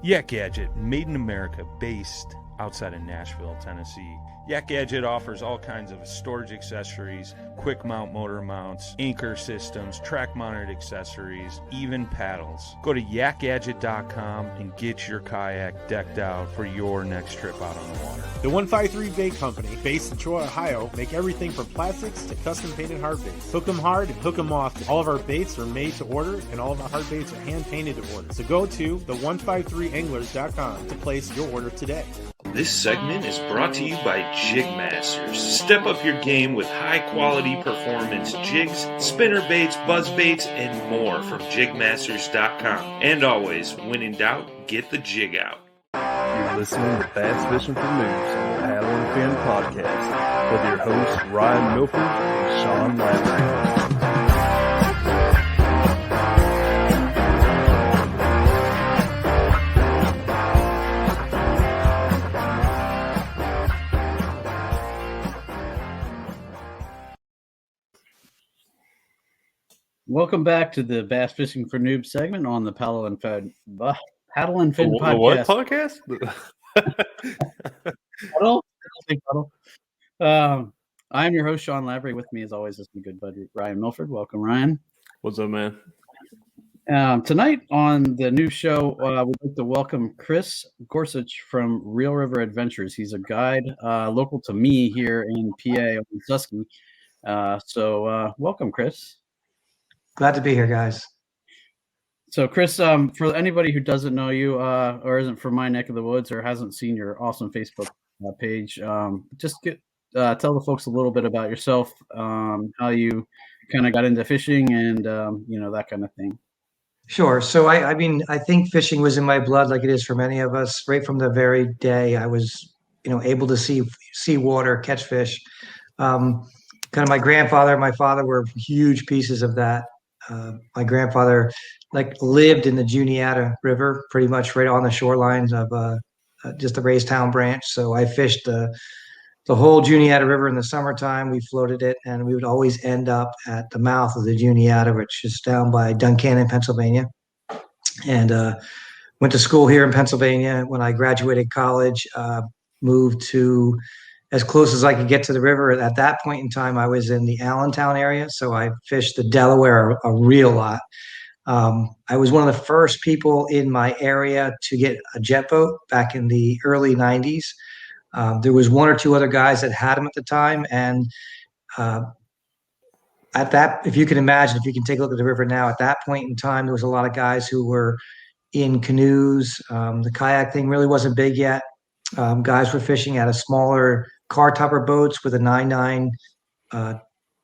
Yak Gadget, made in America, based outside of Nashville, Tennessee. Yak Gadget offers all kinds of storage accessories, quick mount motor mounts, anchor systems, track mounted accessories, even paddles. Go to yakgadget.com and get your kayak decked out for your next trip out on the water. The 153 Bait Company, based in Troy, Ohio, make everything from plastics to custom painted hard baits. Hook 'em hard and hook 'em often. All of our baits are made to order, and all of our hard baits are hand painted to order. So go to the153anglers.com to place your order today. This segment is brought to you by Jig Masters. Step up your game with high-quality performance jigs, spinner baits, buzz baits, and more from jigmasters.com. And always, when in doubt, get the jig out. You're listening to Bass Fishing for Noobs on the Paddle and Fin podcast with your hosts Ryan Milford and Sean Lavery. Welcome back to the Bass Fishing for Noobs segment on the Paddle and Fin podcast. The what podcast? Paddle. I'm your host, Sean Lavery. With me, as always, is my good buddy, Ryan Milford. Welcome, Ryan. What's up, man? Tonight on the new show, we'd like to welcome Chris Gorsuch from Real River Adventures. He's a guide local to me here in PA in Susquehanna. So welcome, Chris. Glad to be here, guys. So, Chris, for anybody who doesn't know you or isn't from my neck of the woods or hasn't seen your awesome Facebook page, just tell the folks a little bit about yourself, how you kind of got into fishing and, that kind of thing. Sure. So, I think fishing was in my blood like it is for many of us. Right from the very day I was, able to see water, catch fish. Kind of my grandfather and my father were huge pieces of that. My grandfather lived in the Juniata River, pretty much right on the shorelines of just the Raystown branch. So I fished the whole Juniata River in the summertime. We floated it, and we would always end up at the mouth of the Juniata, which is down by Duncannon, Pennsylvania. And went to school here in Pennsylvania. When I graduated college, moved to as close as I could get to the river. At that point in time, I was in the Allentown area, so I fished the Delaware a real lot. I was one of the first people in my area to get a jet boat back in the early 90s. There was one or two other guys that had them at the time, and at that, if you can imagine, if you can take a look at the river now, at that point in time, there was a lot of guys who were in canoes. The kayak thing really wasn't big yet. Guys were fishing out of smaller car topper boats with a 9.9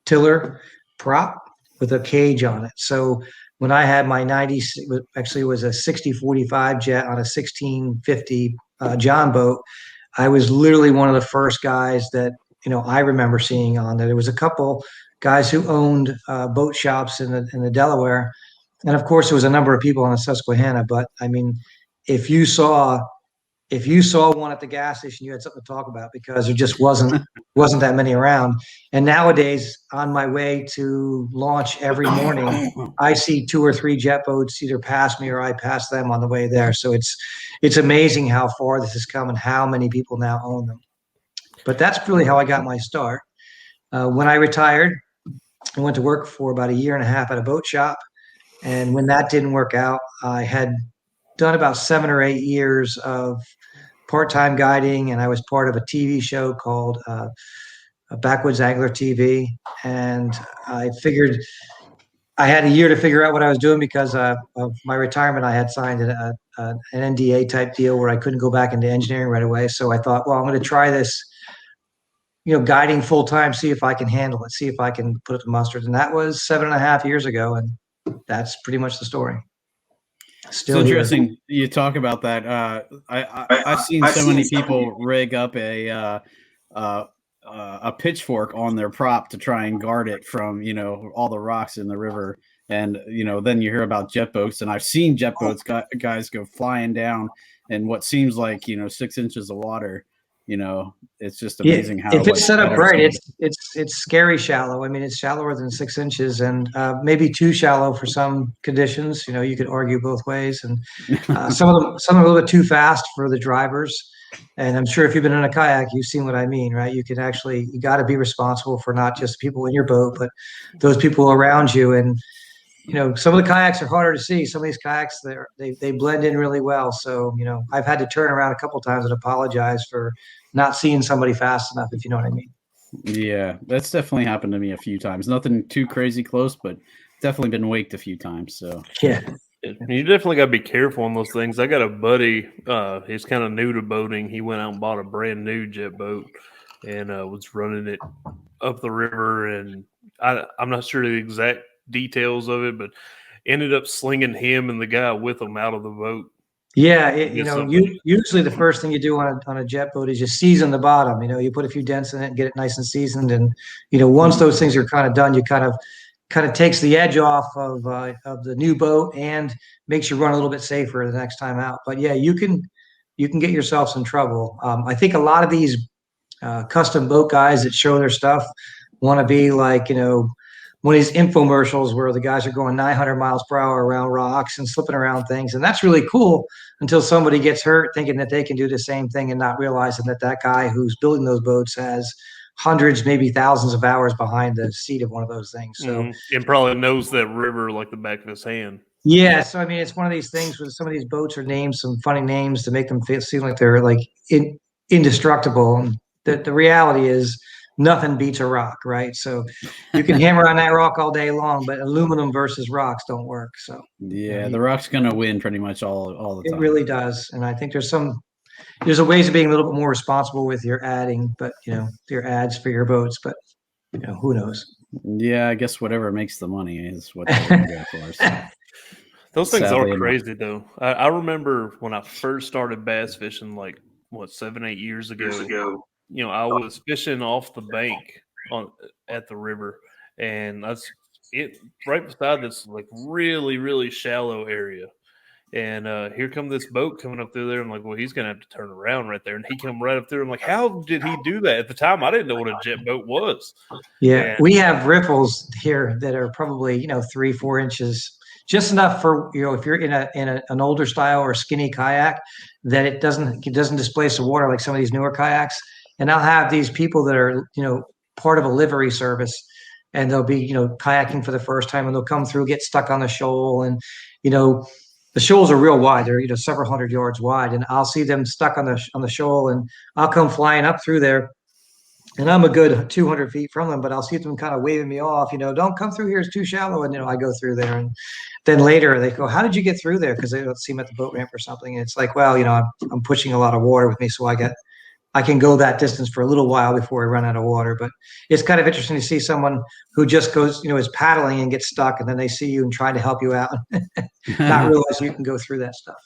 tiller prop with a cage on it. So when I had my 90, actually it was a 60-45 jet on a 1650 John boat, I was literally one of the first guys that I remember seeing on there. There was a couple guys who owned boat shops in the Delaware, and of course there was a number of people on the Susquehanna. But I mean, if you saw one at the gas station, you had something to talk about because there just wasn't that many around. And nowadays, on my way to launch every morning, I see 2 or 3 jet boats either pass me or I pass them on the way there. So it's amazing how far this has come and how many people now own them. But that's really how I got my start. When I retired, I went to work for about 1.5 years at a boat shop. And when that didn't work out, I had done about 7 or 8 years of part-time guiding, and I was part of a TV show called Backwoods Angler TV. And I figured I had 1 year to figure out what I was doing because of my retirement. I had signed an NDA type deal where I couldn't go back into engineering right away. So I thought, well, I'm going to try this, guiding full-time, see if I can handle it, see if I can put it to mustard. And that was 7.5 years ago, and that's pretty much the story. Still it's interesting you talk about that. I've seen so many people rig up a pitchfork on their prop to try and guard it from all the rocks in the river, and then you hear about jet boats, and I've seen jet boats guys go flying down in what seems like 6 inches of water, It's just Yeah, amazing how if it's set up better right, it's it's scary shallow. I mean, it's shallower than 6 inches, and maybe too shallow for some conditions. You could argue both ways, and some are a little bit too fast for the drivers. And I'm sure if you've been in a kayak, you've seen what I mean, right? You got to be responsible for not just people in your boat, but those people around you. And some of the kayaks are harder to see. Some of these kayaks, they blend in really well. So, I've had to turn around a couple times and apologize for not seeing somebody fast enough, if you know what I mean. Yeah, that's definitely happened to me a few times. Nothing too crazy close, but definitely been waked a few times. So Yeah. You definitely got to be careful on those things. I got a buddy, he's kind of new to boating. He went out and bought a brand new jet boat and was running it up the river. And I'm not sure the exact details of it, but ended up slinging him and the guy with him out of the boat. Yeah, usually the first thing you do on a jet boat is you season the bottom. You put a few dents in it and get it nice and seasoned. And once those things are kind of done, you kind of takes the edge off of the new boat and makes you run a little bit safer the next time out. But yeah, you can get yourself some trouble. I think a lot of these custom boat guys that show their stuff want to be like one of these infomercials where the guys are going 900 miles per hour around rocks and slipping around things. And that's really cool until somebody gets hurt thinking that they can do the same thing and not realizing that guy who's building those boats has hundreds, maybe thousands of hours behind the seat of one of those things. So and probably knows that river like the back of his hand. Yeah. So, I mean, it's one of these things where some of these boats are named some funny names to make them seem like they're like indestructible. And the reality is nothing beats a rock, right? So you can hammer on that rock all day long, but aluminum versus rocks don't work. So yeah, the rock's gonna win pretty much all the time. It really does. And I think there's a ways of being a little bit more responsible with your adding, but your ads for your boats, but who knows? Yeah, I guess whatever makes the money is what they're go for. So. Those things are crazy, though. I remember when I first started bass fishing, 7-8 years ago. I was fishing off the bank at the river, and right beside this really, really shallow area. And here come this boat coming up through there. I'm like, well, he's gonna have to turn around right there. And he come right up through. I'm like, how did he do that? At the time, I didn't know what a jet boat was. Yeah, we have riffles here that are probably 3-4 inches, just enough for if you're in an older style or skinny kayak that it doesn't displace the water like some of these newer kayaks. And I'll have these people that are part of a livery service, and they'll be kayaking for the first time, and they'll come through, get stuck on the shoal, and the shoals are real wide. They're several hundred yards wide, and I'll see them stuck on the shoal, and I'll come flying up through there. And I'm a good 200 feet from them, but I'll see them kind of waving me off, don't come through here, it's too shallow. And, I go through there. And then later they go, how did you get through there? Because they don't see them at the boat ramp or something. And it's like, well, I'm pushing a lot of water with me. So I can go that distance for a little while before I run out of water. But it's kind of interesting to see someone who just goes, is paddling and gets stuck. And then they see you and try to help you out. Not realize you can go through that stuff.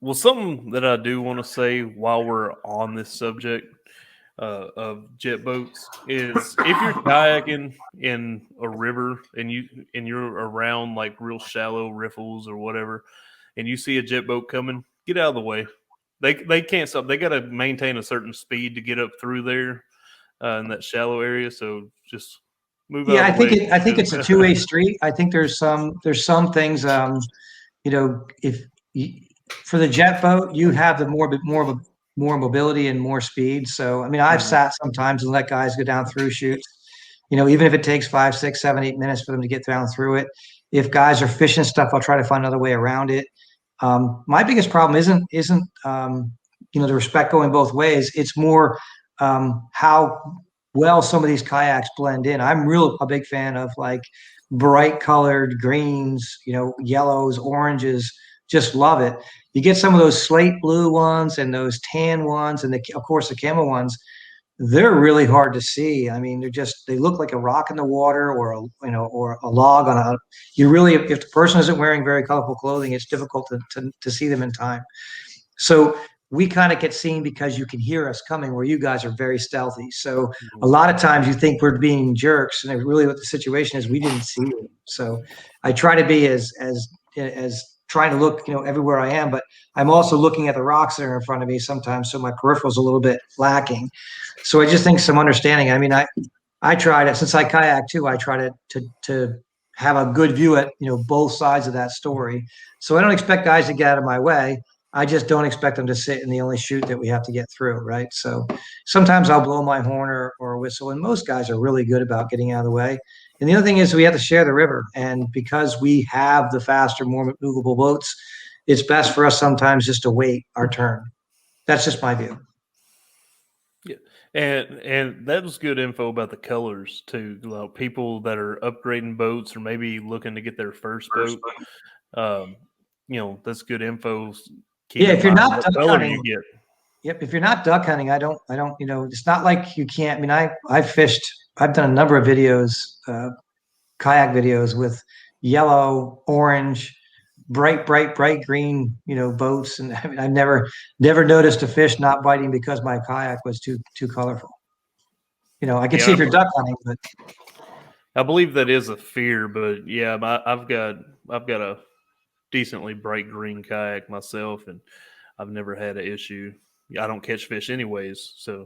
Well, something that I do want to say while we're on this subject of jet boats is if you're kayaking in a river and you're around real shallow riffles or whatever, and you see a jet boat coming, get out of the way. They can't stop. They got to maintain a certain speed to get up through there in that shallow area. So just move. Yeah, out of the way. I think it's a two-way street. I think there's some things. If for the jet boat, you have the more mobility and more speed. So, I mean, I've sat sometimes and let guys go down through chutes, even if it takes 5, 6, 7, 8 minutes for them to get down through it. If guys are fishing stuff, I'll try to find another way around it. My biggest problem isn't the respect going both ways. It's more how well some of these kayaks blend in. I'm a big fan of bright colored greens, yellows, oranges. Just love it. You get some of those slate blue ones and those tan ones, and of course the camo ones. They're really hard to see. I mean, they look like a rock in the water or a log on a. If the person isn't wearing very colorful clothing, it's difficult to see them in time. So we kind of get seen because you can hear us coming, where you guys are very stealthy. So a lot of times you think we're being jerks, and really what the situation is, we didn't see you. So I try to be as trying to look, everywhere I am, but I'm also looking at the rocks that are in front of me sometimes. So my peripheral's a little bit lacking. So I just think some understanding. I mean, I try to, since I kayak too, I try to have a good view at, both sides of that story. So I don't expect guys to get out of my way. I just don't expect them to sit in the only chute that we have to get through, right? So sometimes I'll blow my horn or whistle, and most guys are really good about getting out of the way. And the other thing is we have to share the river. And because we have the faster, more movable boats, it's best for us sometimes just to wait our turn. That's just my view. Yeah. And that was good info about the colors too. Like people that are upgrading boats or maybe looking to get their first boat. That's good info. Yeah, if you're not duck hunting, you get. Yep. If you're not duck hunting, I don't, it's not like you can't. I mean, I've fished. I've done a number of videos, kayak videos with yellow, orange, bright green, boats. And I mean, I've never noticed a fish not biting because my kayak was too colorful. I can see if you're duck hunting, but I believe that is a fear. But yeah, I've got a decently bright green kayak myself, and I've never had an issue. I don't catch fish anyways, so.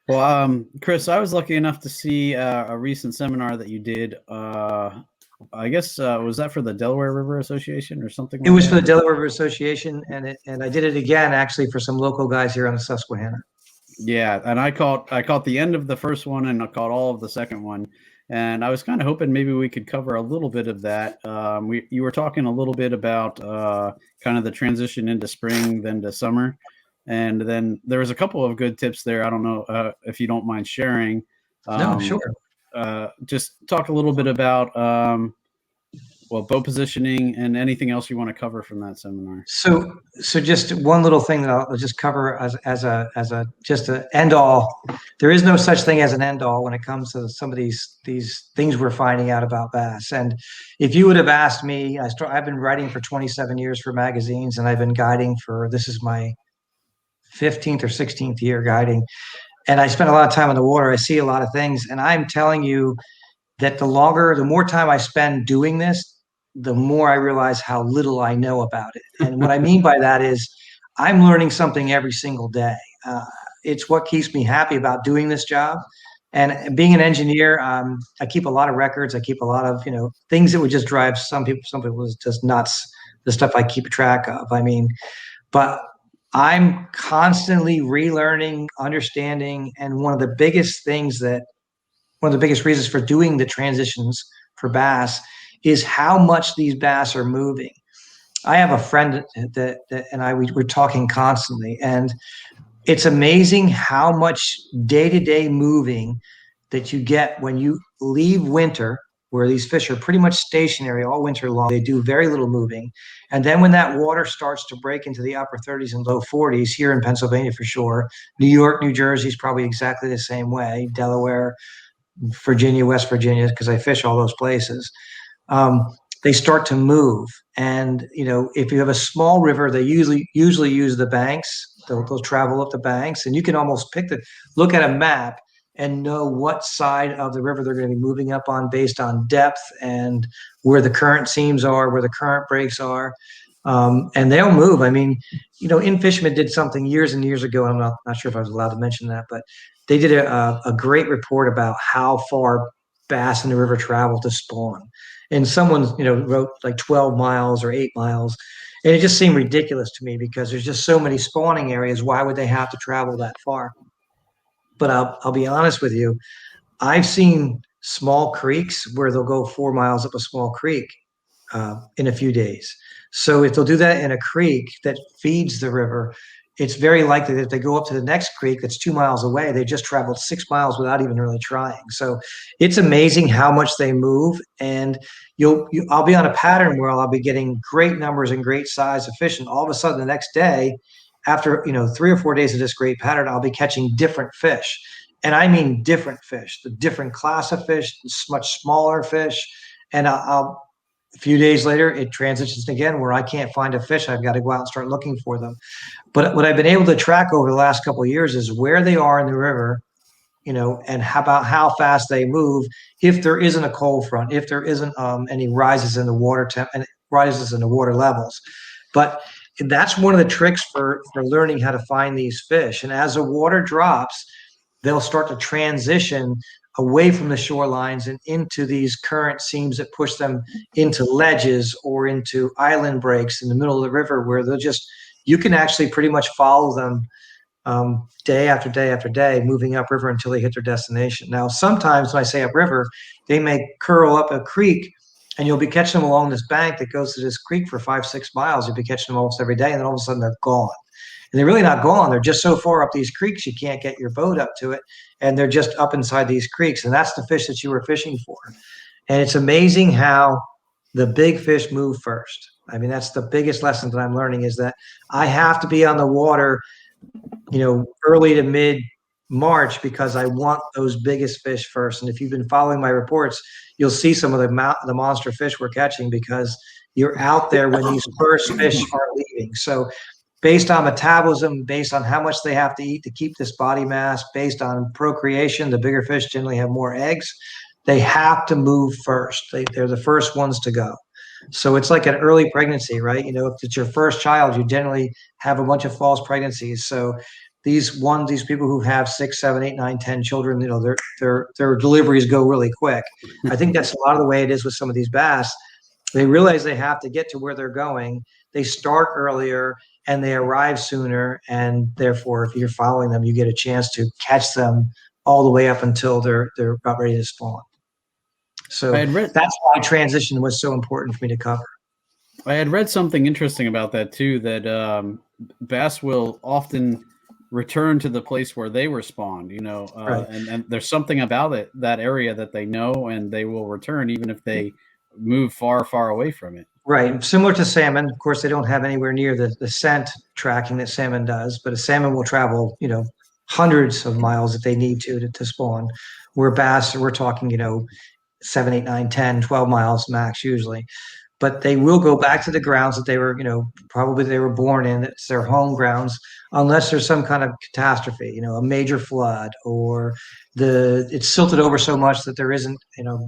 Well, Chris, I was lucky enough to see a recent seminar that you did. I guess was that for the Delaware River Association or something? It was for the Delaware River Association, and I did it again actually for some local guys here on the Susquehanna. Yeah, and I caught the end of the first one, and I caught all of the second one. And I was kind of hoping maybe we could cover a little bit of that. You were talking a little bit about kind of the transition into spring, then to summer. And then there was a couple of good tips there. I don't know if you don't mind sharing. No, sure. Just talk a little bit about boat positioning and anything else you want to cover from that seminar. So just one little thing that I'll just cover as a just an end all. There is no such thing as an end all when it comes to some of these things we're finding out about bass. And if you would have asked me, I've been writing for 27 years for magazines, and I've been guiding this is my 15th or 16th year guiding. And I spend a lot of time on the water. I see a lot of things, and I'm telling you that the more time I spend doing this, the more I realize how little I know about it. And what I mean by that is I'm learning something every single day. It's what keeps me happy about doing this job. And being an engineer, I keep a lot of records. I keep a lot of, things that would just drive some people is just nuts, the stuff I keep track of. I mean, but I'm constantly relearning, understanding. And one of the biggest reasons for doing the transitions for bass is how much these bass are moving. I have a friend that we're talking constantly, and it's amazing how much day-to-day moving that you get when you leave winter, where these fish are pretty much stationary all winter long. They do very little moving. And then when that water starts to break into the upper 30s and low 40s here in Pennsylvania for sure, New York, New Jersey is probably exactly the same way, Delaware, Virginia, West Virginia, because I fish all those places. They start to move. And, if you have a small river, they usually use the banks. They'll travel up the banks, and you can almost look at a map and know what side of the river they're going to be moving up on based on depth and where the current seams are, where the current breaks are. And they'll move. I mean, InFishman did something years and years ago. I'm not sure if I was allowed to mention that, but they did a great report about how far bass in the river travel to spawn. And someone, wrote like 12 miles or 8 miles. And it just seemed ridiculous to me because there's just so many spawning areas. Why would they have to travel that far? But I'll be honest with you. I've seen small creeks where they'll go 4 miles up a small creek in a few days. So if they'll do that in a creek that feeds the river, it's very likely that if they go up to the next creek that's 2 miles away, they just traveled 6 miles without even really trying. So it's amazing how much they move. And I'll be on a pattern where I'll be getting great numbers and great size of fish. And all of a sudden the next day, after 3 or 4 days of this great pattern, I'll be catching different fish. And I mean different fish, the different class of fish, much smaller fish. And a few days later, it transitions again where I can't find a fish. I've got to go out and start looking for them. But what I've been able to track over the last couple of years is where they are in the river and how fast they move if there isn't a cold front, if there isn't any rises in the water temp and rises in the water levels. But that's one of the tricks for learning how to find these fish. And as the water drops, they'll start to transition away from the shorelines and into these current seams that push them into ledges or into island breaks in the middle of the river, where you can actually pretty much follow them day after day after day, moving upriver until they hit their destination. Now, sometimes when I say upriver, they may curl up a creek, and you'll be catching them along this bank that goes to this creek for 5-6 miles. You'll be catching them almost every day, and then all of a sudden they're gone. And they're really not gone. They're just so far up these creeks, you can't get your boat up to it, and they're just up inside these creeks. And that's the fish that you were fishing for. And it's amazing how the big fish move first. I mean, that's the biggest lesson that I'm learning, is that I have to be on the water, early to mid March, because I want those biggest fish first. And if you've been following my reports, you'll see some of the monster fish we're catching, because you're out there when these first fish are leaving. So based on metabolism, based on how much they have to eat to keep this body mass, based on procreation, the bigger fish generally have more eggs. They have to move first. They're the first ones to go. So it's like an early pregnancy, right? If it's your first child, you generally have a bunch of false pregnancies. So these people who have 6, 7, 8, 9, 10 children, their deliveries go really quick. I think that's a lot of the way it is with some of these bass. They realize they have to get to where they're going. They start earlier and they arrive sooner. And therefore, if you're following them, you get a chance to catch them all the way up until they're about ready to spawn. So that's why transition was so important for me to cover. I had read something interesting about that too, that bass will often return to the place where they were spawned, right. and there's something about that area that they know, and they will return even if they move far, far away from it. Right. Similar to salmon. Of course, they don't have anywhere near the scent tracking that salmon does, but a salmon will travel, hundreds of miles if they need to spawn. Where bass, we're talking, 7, 8, 9, 10, 12 miles max usually. But they will go back to the grounds that they were, probably they were born in. It's their home grounds, unless there's some kind of catastrophe, a major flood, or it's silted over so much that there isn't,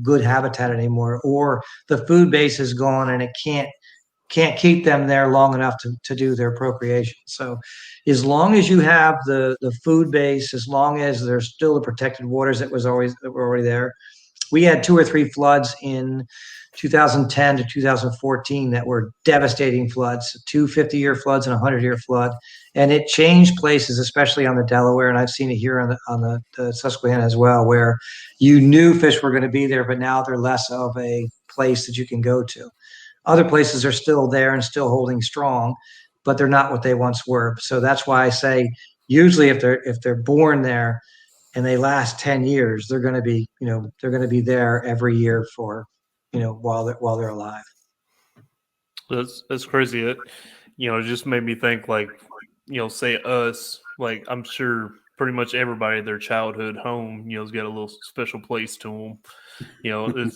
good habitat anymore, or the food base is gone and it can't keep them there long enough to do their procreation. So as long as you have the food base, as long as there's still the protected waters that were already there. We had 2 or 3 floods in 2010 to 2014 that were devastating floods, 2 50-year floods and a 100-year flood. And it changed places, especially on the Delaware. And I've seen it here on the Susquehanna as well, where you knew fish were going to be there, but now they're less of a place that you can go to. Other places are still there and still holding strong, but they're not what they once were. So that's why I say, usually if they're born there and they last 10 years, they're going to be there every year for, while they're alive. That's crazy. It just made me think, like, say us, like, I'm sure pretty much everybody, their childhood home, has got a little special place to them.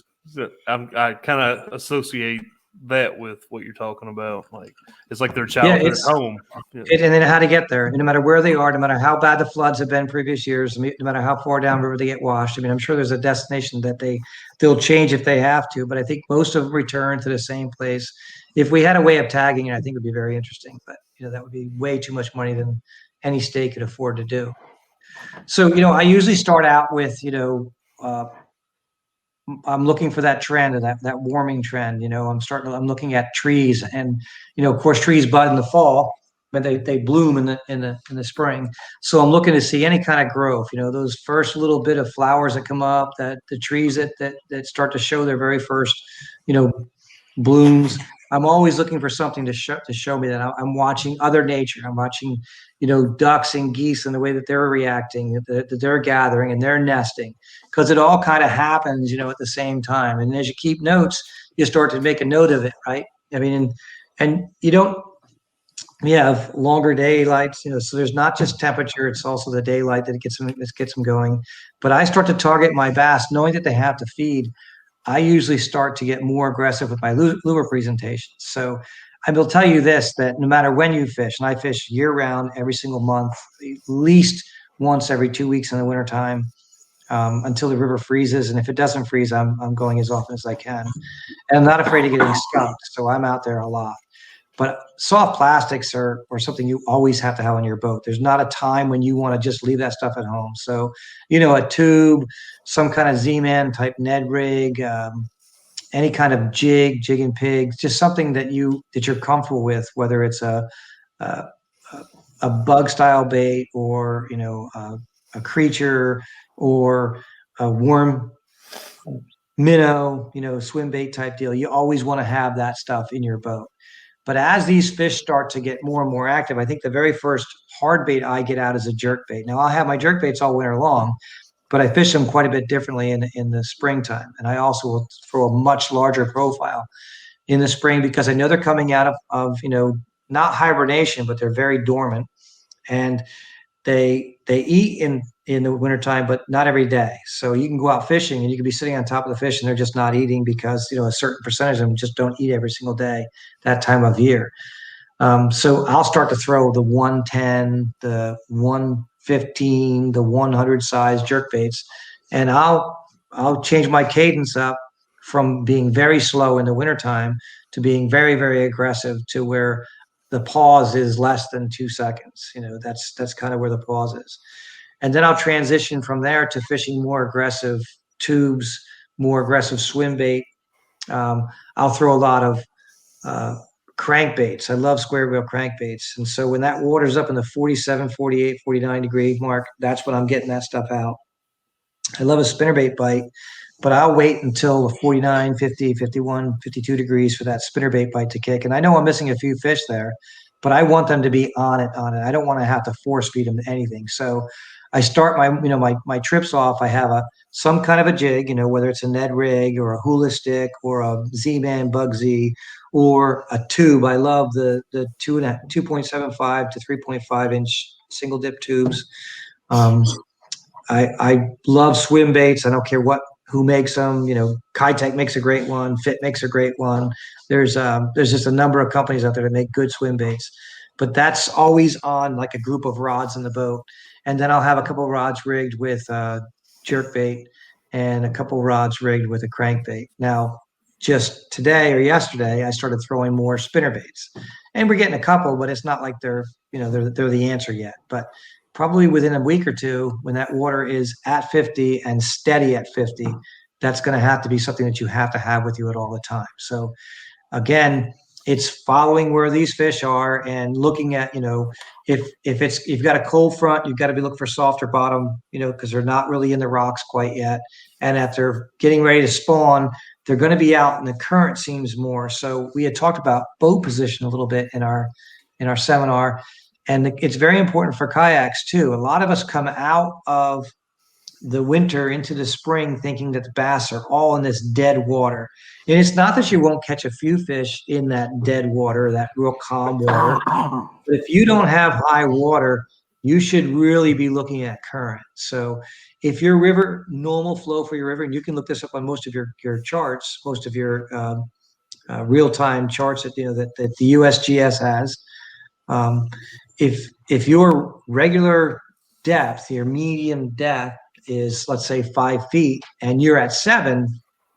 I kind of associate that with what you're talking about. Like, it's like their childhood home. And then how to get there, no matter where they are, no matter how bad the floods have been previous years, no matter how far downriver they get washed. I mean, I'm sure there's a destination that they'll change if they have to, but I think most of them return to the same place. If we had a way of tagging it, I think it would be very interesting, but that would be way too much money than any state could afford to do. So, I usually start out with, I'm looking for that trend, and that warming trend. I'm looking at trees, and of course trees bud in the fall, but they bloom in the spring. So I'm looking to see any kind of growth. Those first little bit of flowers that come up, that the trees that start to show their very first, blooms. I'm always looking for something to show me that I'm watching other nature. I'm watching, ducks and geese and the way that they're reacting, that they're gathering and they're nesting, because it all kind of happens, at the same time. And as you keep notes, you start to make a note of it, right? I mean, and we have longer daylights, so there's not just temperature, it's also the daylight that gets them going. But I start to target my bass, knowing that they have to feed. I usually start to get more aggressive with my lure presentations. So I will tell you this, that no matter when you fish, and I fish year round every single month, at least once every 2 weeks in the wintertime, until the river freezes. And if it doesn't freeze, I'm going as often as I can. And I'm not afraid of getting skunked, so I'm out there a lot. But soft plastics are something you always have to have on your boat. There's not a time when you want to just leave that stuff at home. So, a tube, some kind of Z-Man type Ned rig, any kind of jig and pigs, just something that you're comfortable with, whether it's a bug style bait or a creature or a worm minnow, swim bait type deal. You always want to have that stuff in your boat. But as these fish start to get more and more active, I think the very first hard bait I get out is a jerk bait. Now I'll have my jerk baits all winter long, but I fish them quite a bit differently in the springtime. And I also will throw a much larger profile in the spring because I know they're coming out of not hibernation, but they're very dormant. And they eat in the wintertime, but not every day. So you can go out fishing and you can be sitting on top of the fish and they're just not eating because, a certain percentage of them just don't eat every single day that time of year. So I'll start to throw the 110, the 115, the 100 size jerk baits, and I'll change my cadence up from being very slow in the wintertime to being very, very aggressive to where the pause is less than 2 seconds. That's kind of where the pause is. And then I'll transition from there to fishing more aggressive tubes, more aggressive swim bait. I'll throw a lot of crankbaits. I love square wheel crankbaits. And so when that water's up in the 47, 48, 49 degree mark, that's when I'm getting that stuff out. I love a spinnerbait bite, but I'll wait until the 49, 50, 51, 52 degrees for that spinnerbait bite to kick. And I know I'm missing a few fish there, but I want them to be on it. I don't want to have to force feed them to anything. So I start my trips off. I have some kind of a jig, whether it's a Ned rig or a hula stick or a Z-Man Bug Z or a tube. I love the 2.75 to 3.5 inch single dip tubes. I love swim baits. I don't care who makes them. Kitech makes a great one. Fit makes a great one. There's just a number of companies out there that make good swim baits, but that's always on like a group of rods in the boat. And then I'll have a couple of rods rigged with jerk bait and a couple of rods rigged with a crankbait. Now, just today or yesterday, I started throwing more spinner baits, and we're getting a couple, but it's not like they're the answer yet. But probably within a week or two, when that water is at 50 and steady at 50, that's going to have to be something that you have to have with you at all the time. So again, it's following where these fish are and looking at, if you've got a cold front, you've got to be looking for softer bottom, because they're not really in the rocks quite yet. And after getting ready to spawn, they're going to be out in the current seams more. So we had talked about boat position a little bit in our seminar. And it's very important for kayaks too. A lot of us come out of the winter into the spring thinking that the bass are all in this dead water. And it's not that you won't catch a few fish in that dead water, that real calm water. But if you don't have high water, you should really be looking at current. So if your river, normal flow for your river, and you can look this up on most of your charts, most of your real-time charts that that the USGS has. If your regular depth, your medium depth is, let's say, 5 feet, and you're at 7,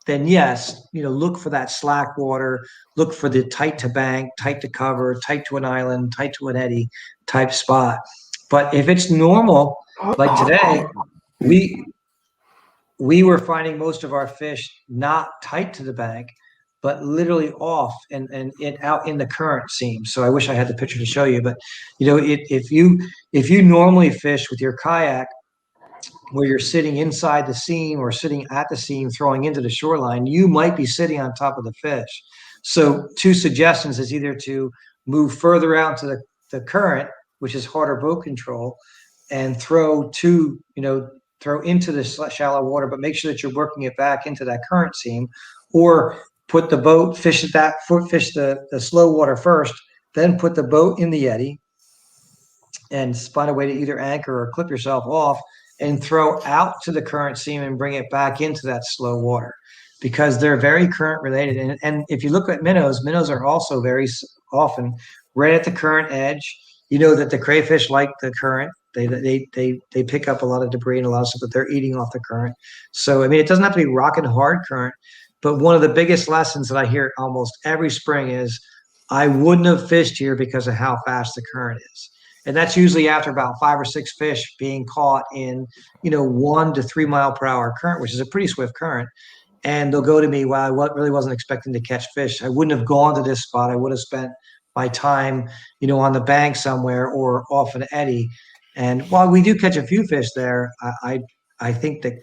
then yes, look for that slack water, look for the tight to bank, tight to cover, tight to an island, tight to an eddy type spot. But if it's normal, like today, we were finding most of our fish not tight to the bank, but literally off and out in the current seam. So I wish I had the picture to show you, but if you normally fish with your kayak where you're sitting inside the seam or sitting at the seam throwing into the shoreline, you might be sitting on top of the fish. So 2 suggestions is either to move further out to the current, which is harder boat control, and throw into the shallow water, but make sure that you're working it back into that current seam, or put the boat, fish the slow water first, then put the boat in the eddy and find a way to either anchor or clip yourself off and throw out to the current seam and bring it back into that slow water, because they're very current related. And if you look at minnows are also very often right at the current edge. That the crayfish like the current. They pick up a lot of debris and a lot of stuff that they're eating off the current. So I mean, it doesn't have to be rocking hard current, but one of the biggest lessons that I hear almost every spring is, I wouldn't have fished here because of how fast the current is. And that's usually after about 5 or 6 fish being caught in, 1 to 3 mile per hour current, which is a pretty swift current. And they'll go to me, well, I really wasn't expecting to catch fish. I wouldn't have gone to this spot. I would have spent my time, on the bank somewhere or off an eddy. And while we do catch a few fish there, I think that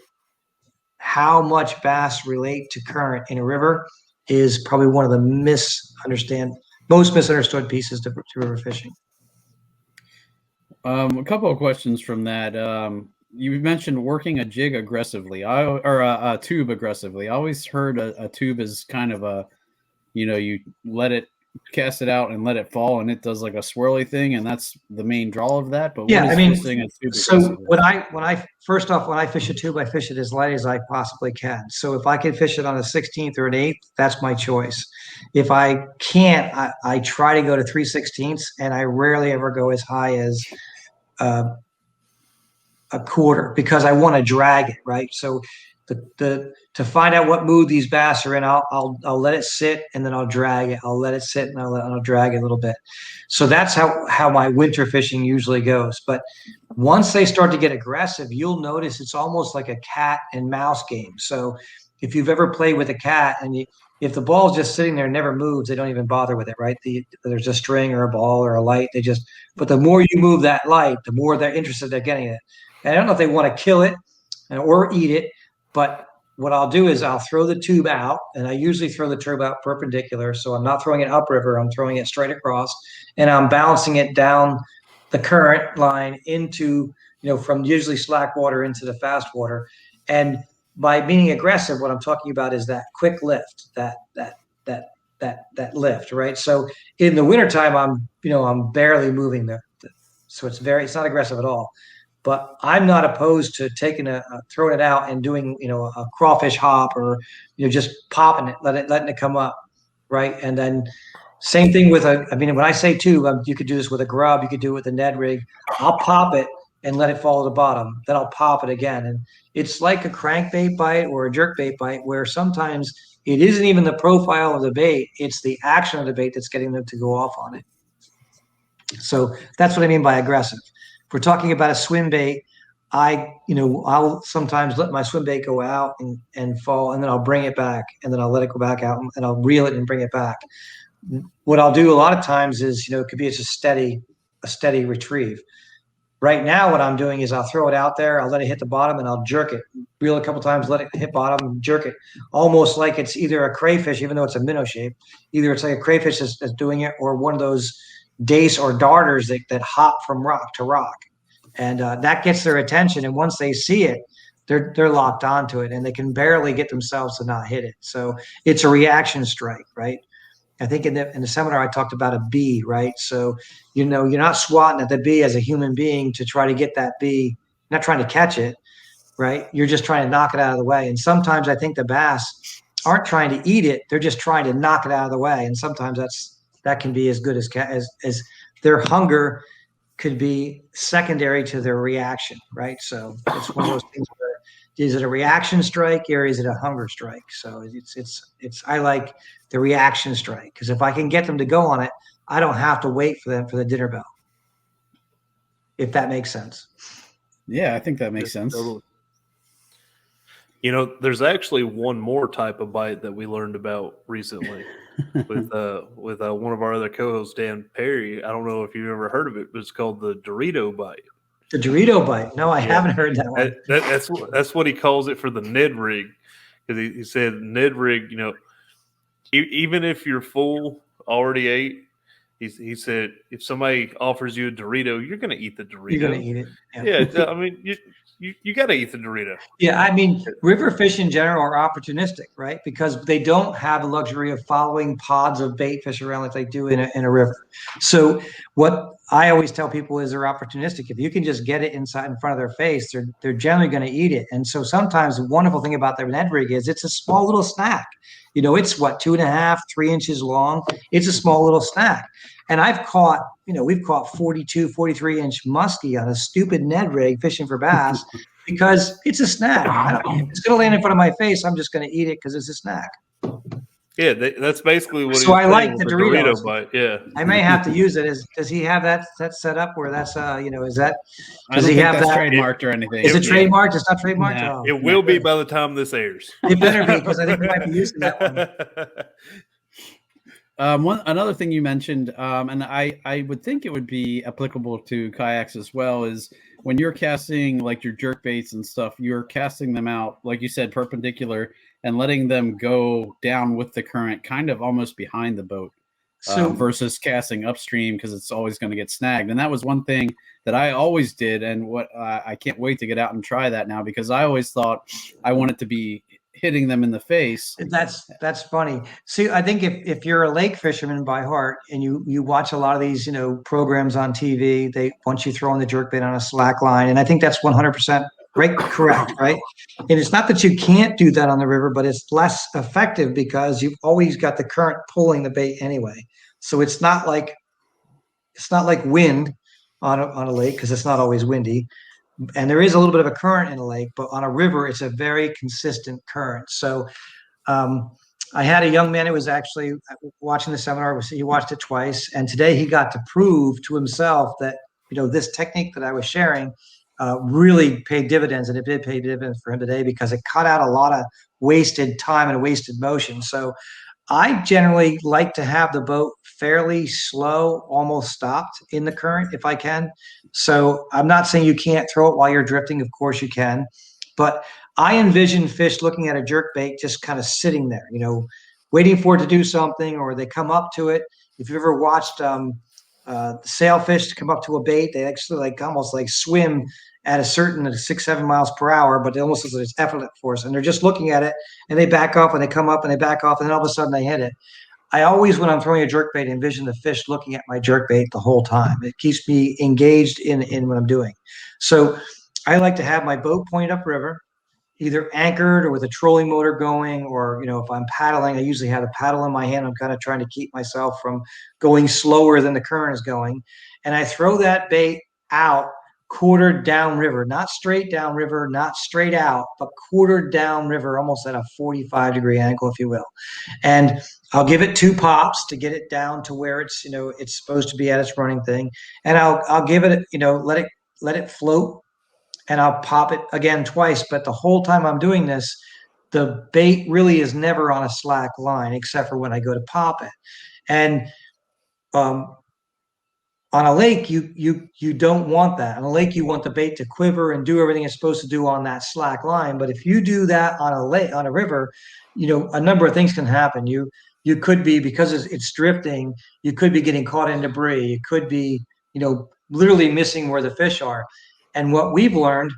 how much bass relate to current in a river is probably one of the most misunderstood pieces to river fishing. A couple of questions from that. You mentioned working a jig aggressively, or a tube aggressively. I always heard a tube is kind of a, you let it cast it out and let it fall, and it does like a swirly thing, and that's the main draw of that. But yeah, I mean, so when I fish a tube, I fish it as light as I possibly can. So if I can fish it on a 16th or an 8th, that's my choice. If I can't, I try to go to 3/16ths, and I rarely ever go as high as a quarter, because I want to drag it, right? So to find out what mood these bass are in, I'll let it sit, and then I'll drag it. I'll let it sit, and I'll drag it a little bit. So that's how my winter fishing usually goes. But once they start to get aggressive, you'll notice it's almost like a cat and mouse game. So if you've ever played with a cat, and if the ball's just sitting there and never moves, they don't even bother with it, right? There's a string or a ball or a light. But the more you move that light, the more they're interested they're getting it. And I don't know if they want to kill it or eat it, but what I'll do is I'll throw the tube out, and I usually throw the tube out perpendicular. So I'm not throwing it upriver, I'm throwing it straight across, and I'm bouncing it down the current line into, from usually slack water into the fast water. And by being aggressive, what I'm talking about is that quick lift, that lift, right? So in the wintertime, I'm barely moving so it's not aggressive at all. But I'm not opposed to taking throwing it out and doing, a crawfish hop, or, just popping it, letting it come up, right? And then same thing with when I say tube, you could do this with a grub, you could do it with a Ned rig. I'll pop it and let it fall to the bottom. Then I'll pop it again. And it's like a crankbait bite or a jerkbait bite, where sometimes it isn't even the profile of the bait, it's the action of the bait that's getting them to go off on it. So that's what I mean by aggressive. If we're talking about a swim bait, I'll sometimes let my swim bait go out and fall, and then I'll bring it back, and then I'll let it go back out, and I'll reel it and bring it back. What I'll do a lot of times is, it could be a steady retrieve. Right now, what I'm doing is I'll throw it out there, I'll let it hit the bottom, and I'll jerk it. Reel a couple times, let it hit bottom, jerk it. Almost like it's either a crayfish, even though it's a minnow shape. Either it's like a crayfish that's doing it, or one of those dace or darters that hop from rock to rock. And that gets their attention. And once they see it, they're locked onto it, and they can barely get themselves to not hit it. So it's a reaction strike, right? I think in the seminar I talked about a bee, right? So, you're not swatting at the bee as a human being to try to get that bee, not trying to catch it, right? You're just trying to knock it out of the way. And sometimes I think the bass aren't trying to eat it; they're just trying to knock it out of the way. And sometimes that can be as good as their hunger could be secondary to their reaction, right? So it's one of those things where, is it a reaction strike or is it a hunger strike? So I like the reaction strike, because if I can get them to go on it, I don't have to wait for the dinner bell. If that makes sense. Yeah, I think that makes sense. Totally. There's actually one more type of bite that we learned about recently with one of our other co-hosts, Dan Perry. I don't know if you've ever heard of it, but it's called the Dorito bite. The Dorito bite? No, I haven't heard that one. That's what he calls it for the Ned rig, because he said Ned rig. Even if you're full, already ate. He said if somebody offers you a Dorito, you're going to eat the Dorito. You're going to eat it. Yeah, I mean you got to eat the Dorito. Yeah, I mean, river fish in general are opportunistic, right? Because they don't have the luxury of following pods of bait fish around like they do in a river. So what I always tell people is they're opportunistic. If you can just get it inside in front of their face, they're generally going to eat it. And so sometimes the wonderful thing about the Ned rig is it's a small little snack. It's what, 2.5, 3 inches long. It's a small little snack. And I've caught, we've caught 42, 43-inch muskie on a stupid Ned rig fishing for bass because it's a snack. It's going to land in front of my face. I'm just going to eat it because it's a snack. Yeah, that's basically what. So I like the Doritos. Dorito bite. Yeah, I may have to use it. Does he have that set up where that's is that? Does he have that trademarked or anything? Is it trademarked? It's not trademarked. No. Oh, it will be by the time this airs. It better be because I think we might be using that one. Another thing you mentioned, and I would think it would be applicable to kayaks as well, is when you're casting like your jerk baits and stuff, you're casting them out, like you said, perpendicular and letting them go down with the current, kind of almost behind the boat, versus casting upstream because it's always going to get snagged. And that was one thing that I always did, and what I can't wait to get out and try that now because I always thought I wanted to be hitting them in the face. That's funny. See, I think if you're a lake fisherman by heart and you watch a lot of these programs on TV, they want you throwing the jerkbait on a slack line, and I think that's 100% correct, right? And it's not that you can't do that on the river, but it's less effective because you've always got the current pulling the bait anyway. So it's not like wind on a lake because it's not always windy. And there is a little bit of a current in a lake, but on a river, it's a very consistent current. So I had a young man who was actually watching the seminar. He watched it twice. And today he got to prove to himself that, this technique that I was sharing really paid dividends. And it did pay dividends for him today because it cut out a lot of wasted time and wasted motion. So I generally like to have the boat fairly slow, almost stopped in the current if I can. So I'm not saying you can't throw it while you're drifting. Of course you can. But I envision fish looking at a jerk bait just kind of sitting there, waiting for it to do something, or they come up to it. If you've ever watched sailfish come up to a bait, they actually almost swim at a certain 6-7 miles per hour, but it almost looks like it's effortless force. And they're just looking at it and they back off and they come up and they back off and then all of a sudden they hit it. I always, when I'm throwing a jerkbait, envision the fish looking at my jerkbait the whole time. It keeps me engaged in what I'm doing. So I like to have my boat pointed upriver, either anchored or with a trolling motor going, or, if I'm paddling, I usually have a paddle in my hand. I'm kind of trying to keep myself from going slower than the current is going. And I throw that bait out quartered downriver, not straight downriver, not straight out, but quartered downriver, almost at a 45-degree angle, if you will. And I'll give it 2 pops to get it down to where it's, it's supposed to be at its running thing. And I'll give it, let it float, and I'll pop it again twice. But the whole time I'm doing this, the bait really is never on a slack line, except for when I go to pop it. And on a lake, you don't want that. On a lake, you want the bait to quiver and do everything it's supposed to do on that slack line. But if you do that on a river, a number of things can happen. You could be, because it's drifting, you could be getting caught in debris. You could be, literally missing where the fish are. And what we've learned,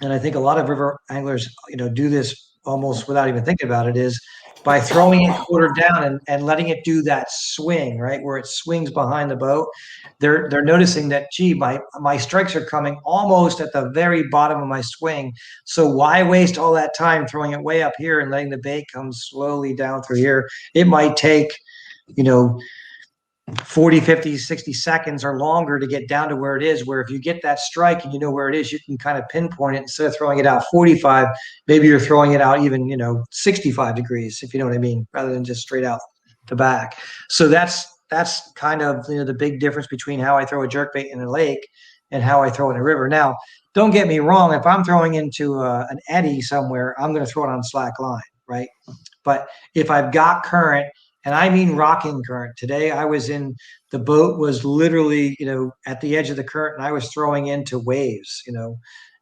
and I think a lot of river anglers, do this almost without even thinking about it, is by throwing it quartered down and letting it do that swing, right, where it swings behind the boat. They're noticing that, gee, my strikes are coming almost at the very bottom of my swing. So why waste all that time throwing it way up here and letting the bait come slowly down through here? It might take, 40, 50, 60 seconds or longer to get down to where it is, where if you get that strike and you know where it is, you can kind of pinpoint it. Instead of throwing it out 45, maybe you're throwing it out even, 65 degrees, if you know what I mean, rather than just straight out the back. So that's kind of, the big difference between how I throw a jerkbait in a lake and how I throw it in a river. Now, don't get me wrong. If I'm throwing into an eddy somewhere, I'm going to throw it on slack line, right? But if I've got current, and I mean rocking current. Today the boat was literally, at the edge of the current, and I was throwing into waves,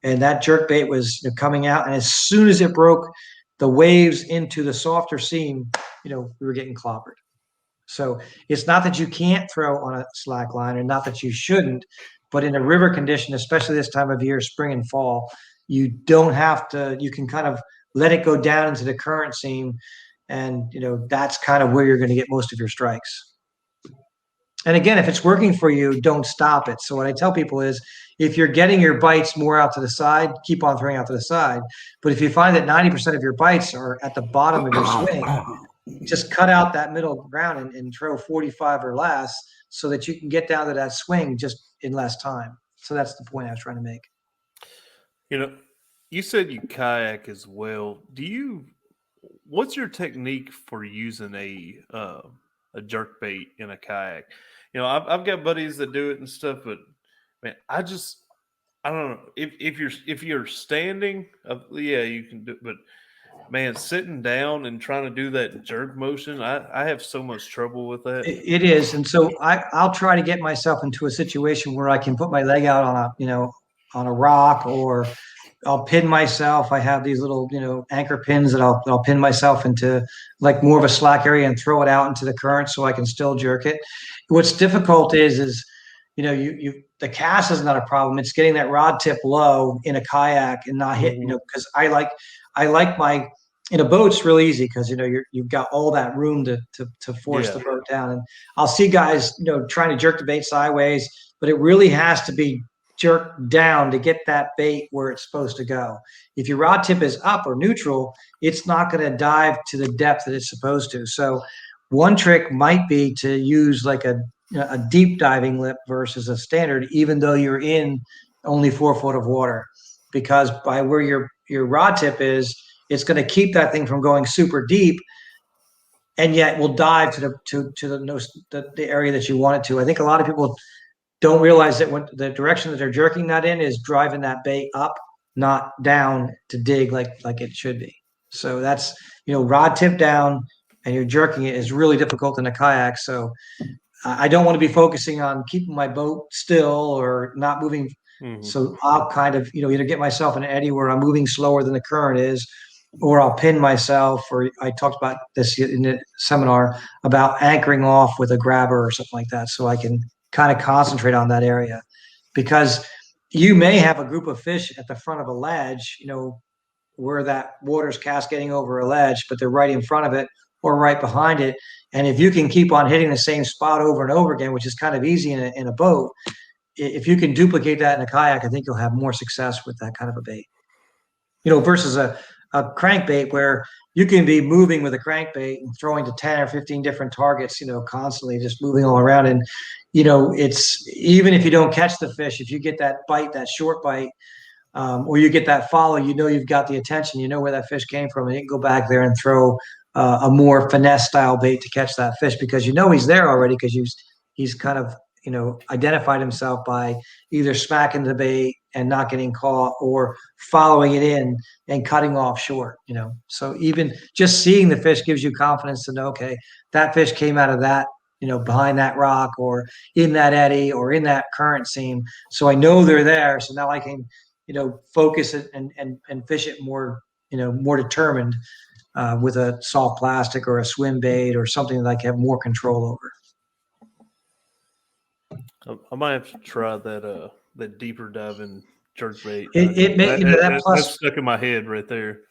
and that jerk bait was coming out. And as soon as it broke the waves into the softer seam, we were getting clobbered. So it's not that you can't throw on a slack line, or not that you shouldn't, but in a river condition, especially this time of year, spring and fall, you don't have to, you can kind of let it go down into the current seam. And, that's kind of where you're going to get most of your strikes. And again, if it's working for you, don't stop it. So what I tell people is, if you're getting your bites more out to the side, keep on throwing out to the side. But if you find that 90% of your bites are at the bottom of your swing, just cut out that middle ground and throw 45 or less, so that you can get down to that swing just in less time. So that's the point I was trying to make. You said you kayak as well. What's your technique for using a jerk bait in a kayak? I've got buddies that do it and stuff, but man, I don't know if you're standing, yeah, you can do it, but man, sitting down and trying to do that jerk motion, I have so much trouble with that. It is, and so I'll try to get myself into a situation where I can put my leg out on a rock, or I'll pin myself. I have these little, anchor pins that I'll pin myself into, like more of a slack area, and throw it out into the current so I can still jerk it. What's difficult is the cast is not a problem. It's getting that rod tip low in a kayak and not hit, because I like my, in a boat, it's real easy because you've got all that room to force the boat down. And I'll see guys trying to jerk the bait sideways, but it really has to be jerked down to get that bait where it's supposed to go. If your rod tip is up or neutral, it's not going to dive to the depth that it's supposed to. So one trick might be to use like a deep diving lip versus a standard, even though you're in only 4 foot of water, because by where your rod tip is, it's going to keep that thing from going super deep, and yet will dive to the area that you want it to. I think a lot of people don't realize that when the direction that they're jerking that in is driving that bait up, not down to dig like it should be. So that's, rod tip down and you're jerking it is really difficult in a kayak. So I don't want to be focusing on keeping my boat still or not moving. So I'll kind of, either get myself in an eddy where I'm moving slower than the current is, or I'll pin myself, or I talked about this in the seminar about anchoring off with a grabber or something like that. So I can kind of concentrate on that area, because you may have a group of fish at the front of a ledge, where that water's cascading over a ledge, but they're right in front of it or right behind it. And if you can keep on hitting the same spot over and over again, which is kind of easy in a boat, if you can duplicate that in a kayak, I think you'll have more success with that kind of a bait, versus a crankbait where you can be moving with a crankbait and throwing to 10 or 15 different targets, constantly just moving all around. And, it's, even if you don't catch the fish, if you get that bite, that short bite, or you get that follow, you've got the attention, where that fish came from, and you can go back there and throw a more finesse style bait to catch that fish, because he's there already, because he's kind of identified himself by either smacking the bait and not getting caught, or following it in and cutting off short. So even just seeing the fish gives you confidence to know, okay, that fish came out of that, behind that rock or in that eddy or in that current seam. So I know they're there. So now I can, focus it and fish it more, more determined, with a soft plastic or a swim bait or something that I can have more control over. I might have to try that deeper diving jerk bait. That's stuck in my head right there.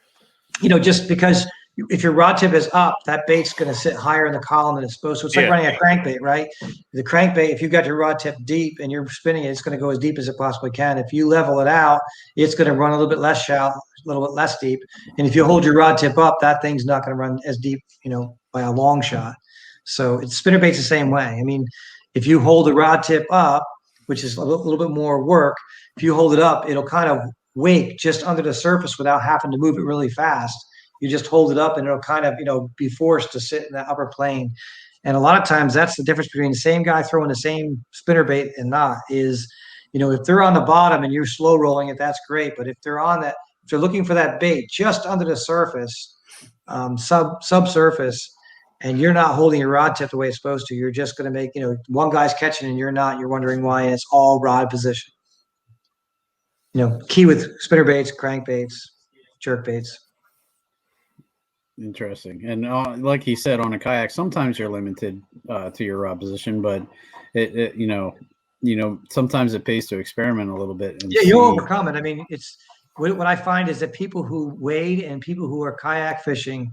Just because if your rod tip is up, that bait's going to sit higher in the column than it's supposed to. It's like running a crankbait, right? The crankbait, if you've got your rod tip deep and you're spinning it, it's going to go as deep as it possibly can. If you level it out, it's going to run a little bit less shallow, a little bit less deep. And if you hold your rod tip up, that thing's not going to run as deep, by a long shot. So spinnerbait's the same way. I mean, if you hold the rod tip up, which is a little bit more work, if you hold it up, it'll kind of wake just under the surface without having to move it really fast. You just hold it up and it'll kind of, be forced to sit in the upper plane. And a lot of times that's the difference between the same guy throwing the same spinnerbait and not is, if they're on the bottom and you're slow rolling it, that's great. But if they're on that, if they're looking for that bait just under the surface, subsurface, and you're not holding your rod tip the way it's supposed to, you're just going to make, one guy's catching and you're not, you're wondering why, and it's all rod position. Key with spinnerbaits, crankbaits, jerkbaits. Interesting. And like he said, on a kayak, sometimes you're limited to your rod position, but it sometimes it pays to experiment a little bit. And you'll overcome it. I mean, what I find is that people who wade and people who are kayak fishing,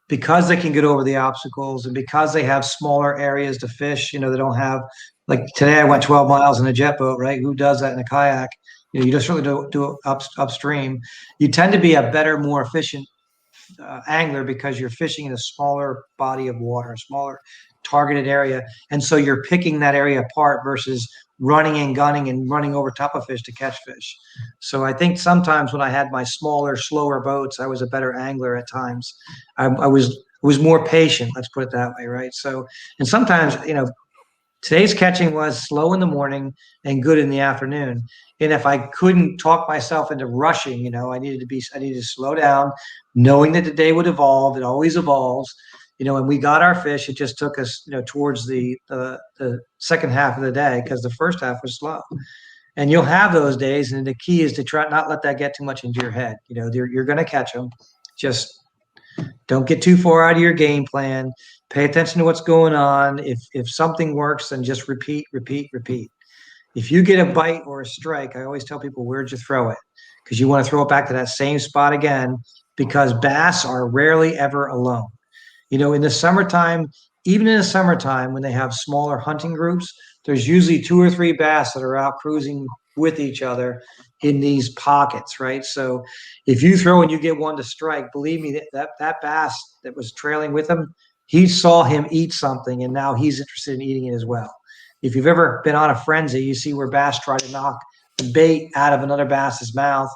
because they can get over the obstacles and because they have smaller areas to fish, they don't have, like today I went 12 miles in a jet boat, right? Who does that in a kayak? You just really do it upstream. You tend to be a better, more efficient angler because you're fishing in a smaller body of water, a smaller targeted area. And so you're picking that area apart versus running and gunning and running over top of fish to catch fish. So I think sometimes when I had my smaller, slower boats, I was a better angler at times. I was more patient, let's put it that way, right? So, and sometimes, today's catching was slow in the morning and good in the afternoon. And if I couldn't talk myself into rushing, I needed to slow down, knowing that the day would evolve. It always evolves. And we got our fish. It just took us, towards the second half of the day because the first half was slow. And you'll have those days. And the key is to try not let that get too much into your head. You're going to catch them. Just don't get too far out of your game plan. Pay attention to what's going on. If something works, then just repeat. If you get a bite or a strike, I always tell people, where'd you throw it? Because you want to throw it back to that same spot again, because bass are rarely ever alone. In the summertime, even in the summertime, when they have smaller hunting groups, there's usually 2 or 3 bass that are out cruising with each other in these pockets, right? So if you throw and you get one to strike, believe me, that bass that was trailing with him, he saw him eat something, and now he's interested in eating it as well. If you've ever been on a frenzy, you see where bass try to knock the bait out of another bass's mouth,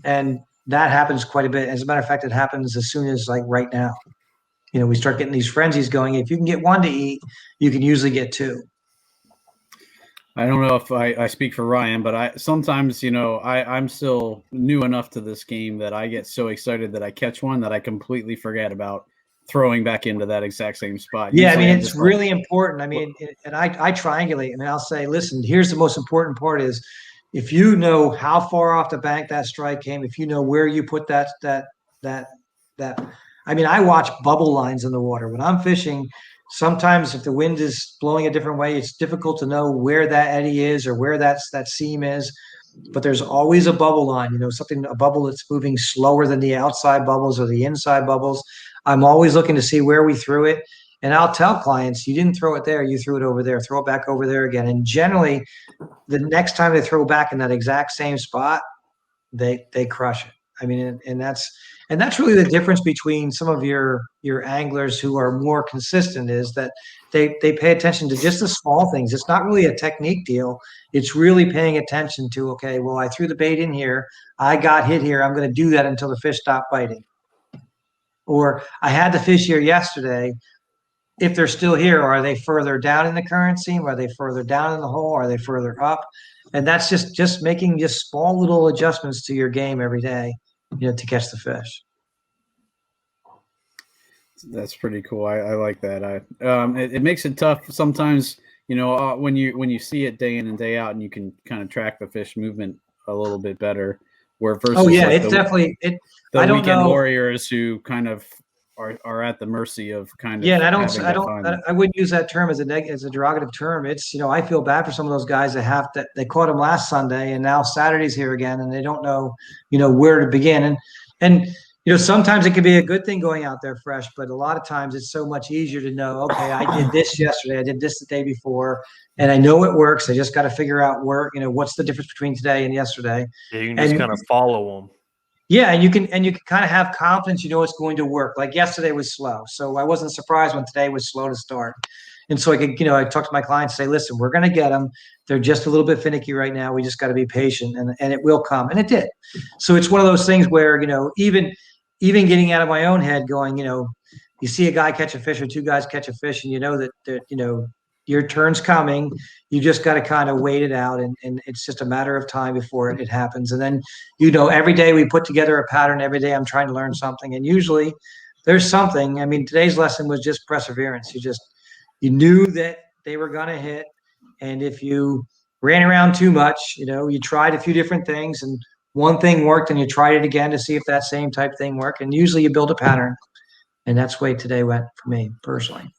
and that happens quite a bit. As a matter of fact, it happens as soon as like right now. We start getting these frenzies going. If you can get one to eat, you can usually get 2. I don't know if I speak for Ryan, but sometimes, I'm still new enough to this game that I get so excited that I catch one that I completely forget about throwing back into that exact same spot. Yeah, usually it's really important. And I triangulate. I'll say, listen, here's the most important part is if you know how far off the bank that strike came, if you know where you put that. I watch bubble lines in the water. When I'm fishing, sometimes if the wind is blowing a different way, it's difficult to know where that eddy is or where that seam is. But there's always a bubble line, a bubble that's moving slower than the outside bubbles or the inside bubbles. I'm always looking to see where we threw it. And I'll tell clients, you didn't throw it there, you threw it over there, throw it back over there again. And generally, the next time they throw back in that exact same spot, they crush it. And that's really the difference between some of your anglers who are more consistent, is that they pay attention to just the small things. It's not really a technique deal. It's really paying attention to, okay, well, I threw the bait in here. I got hit here. I'm going to do that until the fish stop biting. Or I had the fish here yesterday. If they're still here, are they further down in the current seam? Are they further down in the hole? Are they further up? And that's just making just small little adjustments to your game every day, to catch the fish. That's pretty cool. I like that. It makes it tough sometimes, when you see it day in and day out, and you can kind of track the fish movement a little bit better. Where versus it's definitely it. The weekend warriors who kind of are at the mercy of kind of. Yeah, and I wouldn't use that term as a derogative term. It's, I feel bad for some of those guys that they caught them last Sunday and now Saturday's here again and they don't know, where to begin. And sometimes it can be a good thing going out there fresh, but a lot of times it's so much easier to know, okay, I did this yesterday, I did this the day before, and I know it works. I just got to figure out what's the difference between today and yesterday. Yeah, you can just kind of follow them. Yeah, and you can kind of have confidence, it's going to work. Like yesterday was slow, so I wasn't surprised when today was slow to start. And so I could, I talk to my clients, say, listen, we're going to get them. They're just a little bit finicky right now. We just got to be patient, and it will come. And it did. So it's one of those things where, even getting out of my own head going, you see a guy catch a fish or 2 guys catch a fish, and that your turn's coming. You just got to kind of wait it out, and it's just a matter of time before it happens. And then, every day we put together a pattern. Every day I'm trying to learn something, and usually there's something. Today's lesson was just perseverance. You knew that they were going to hit, and if you ran around too much, you tried a few different things, and one thing worked, and you tried it again to see if that same type thing worked, and usually you build a pattern. And that's the way today went for me personally.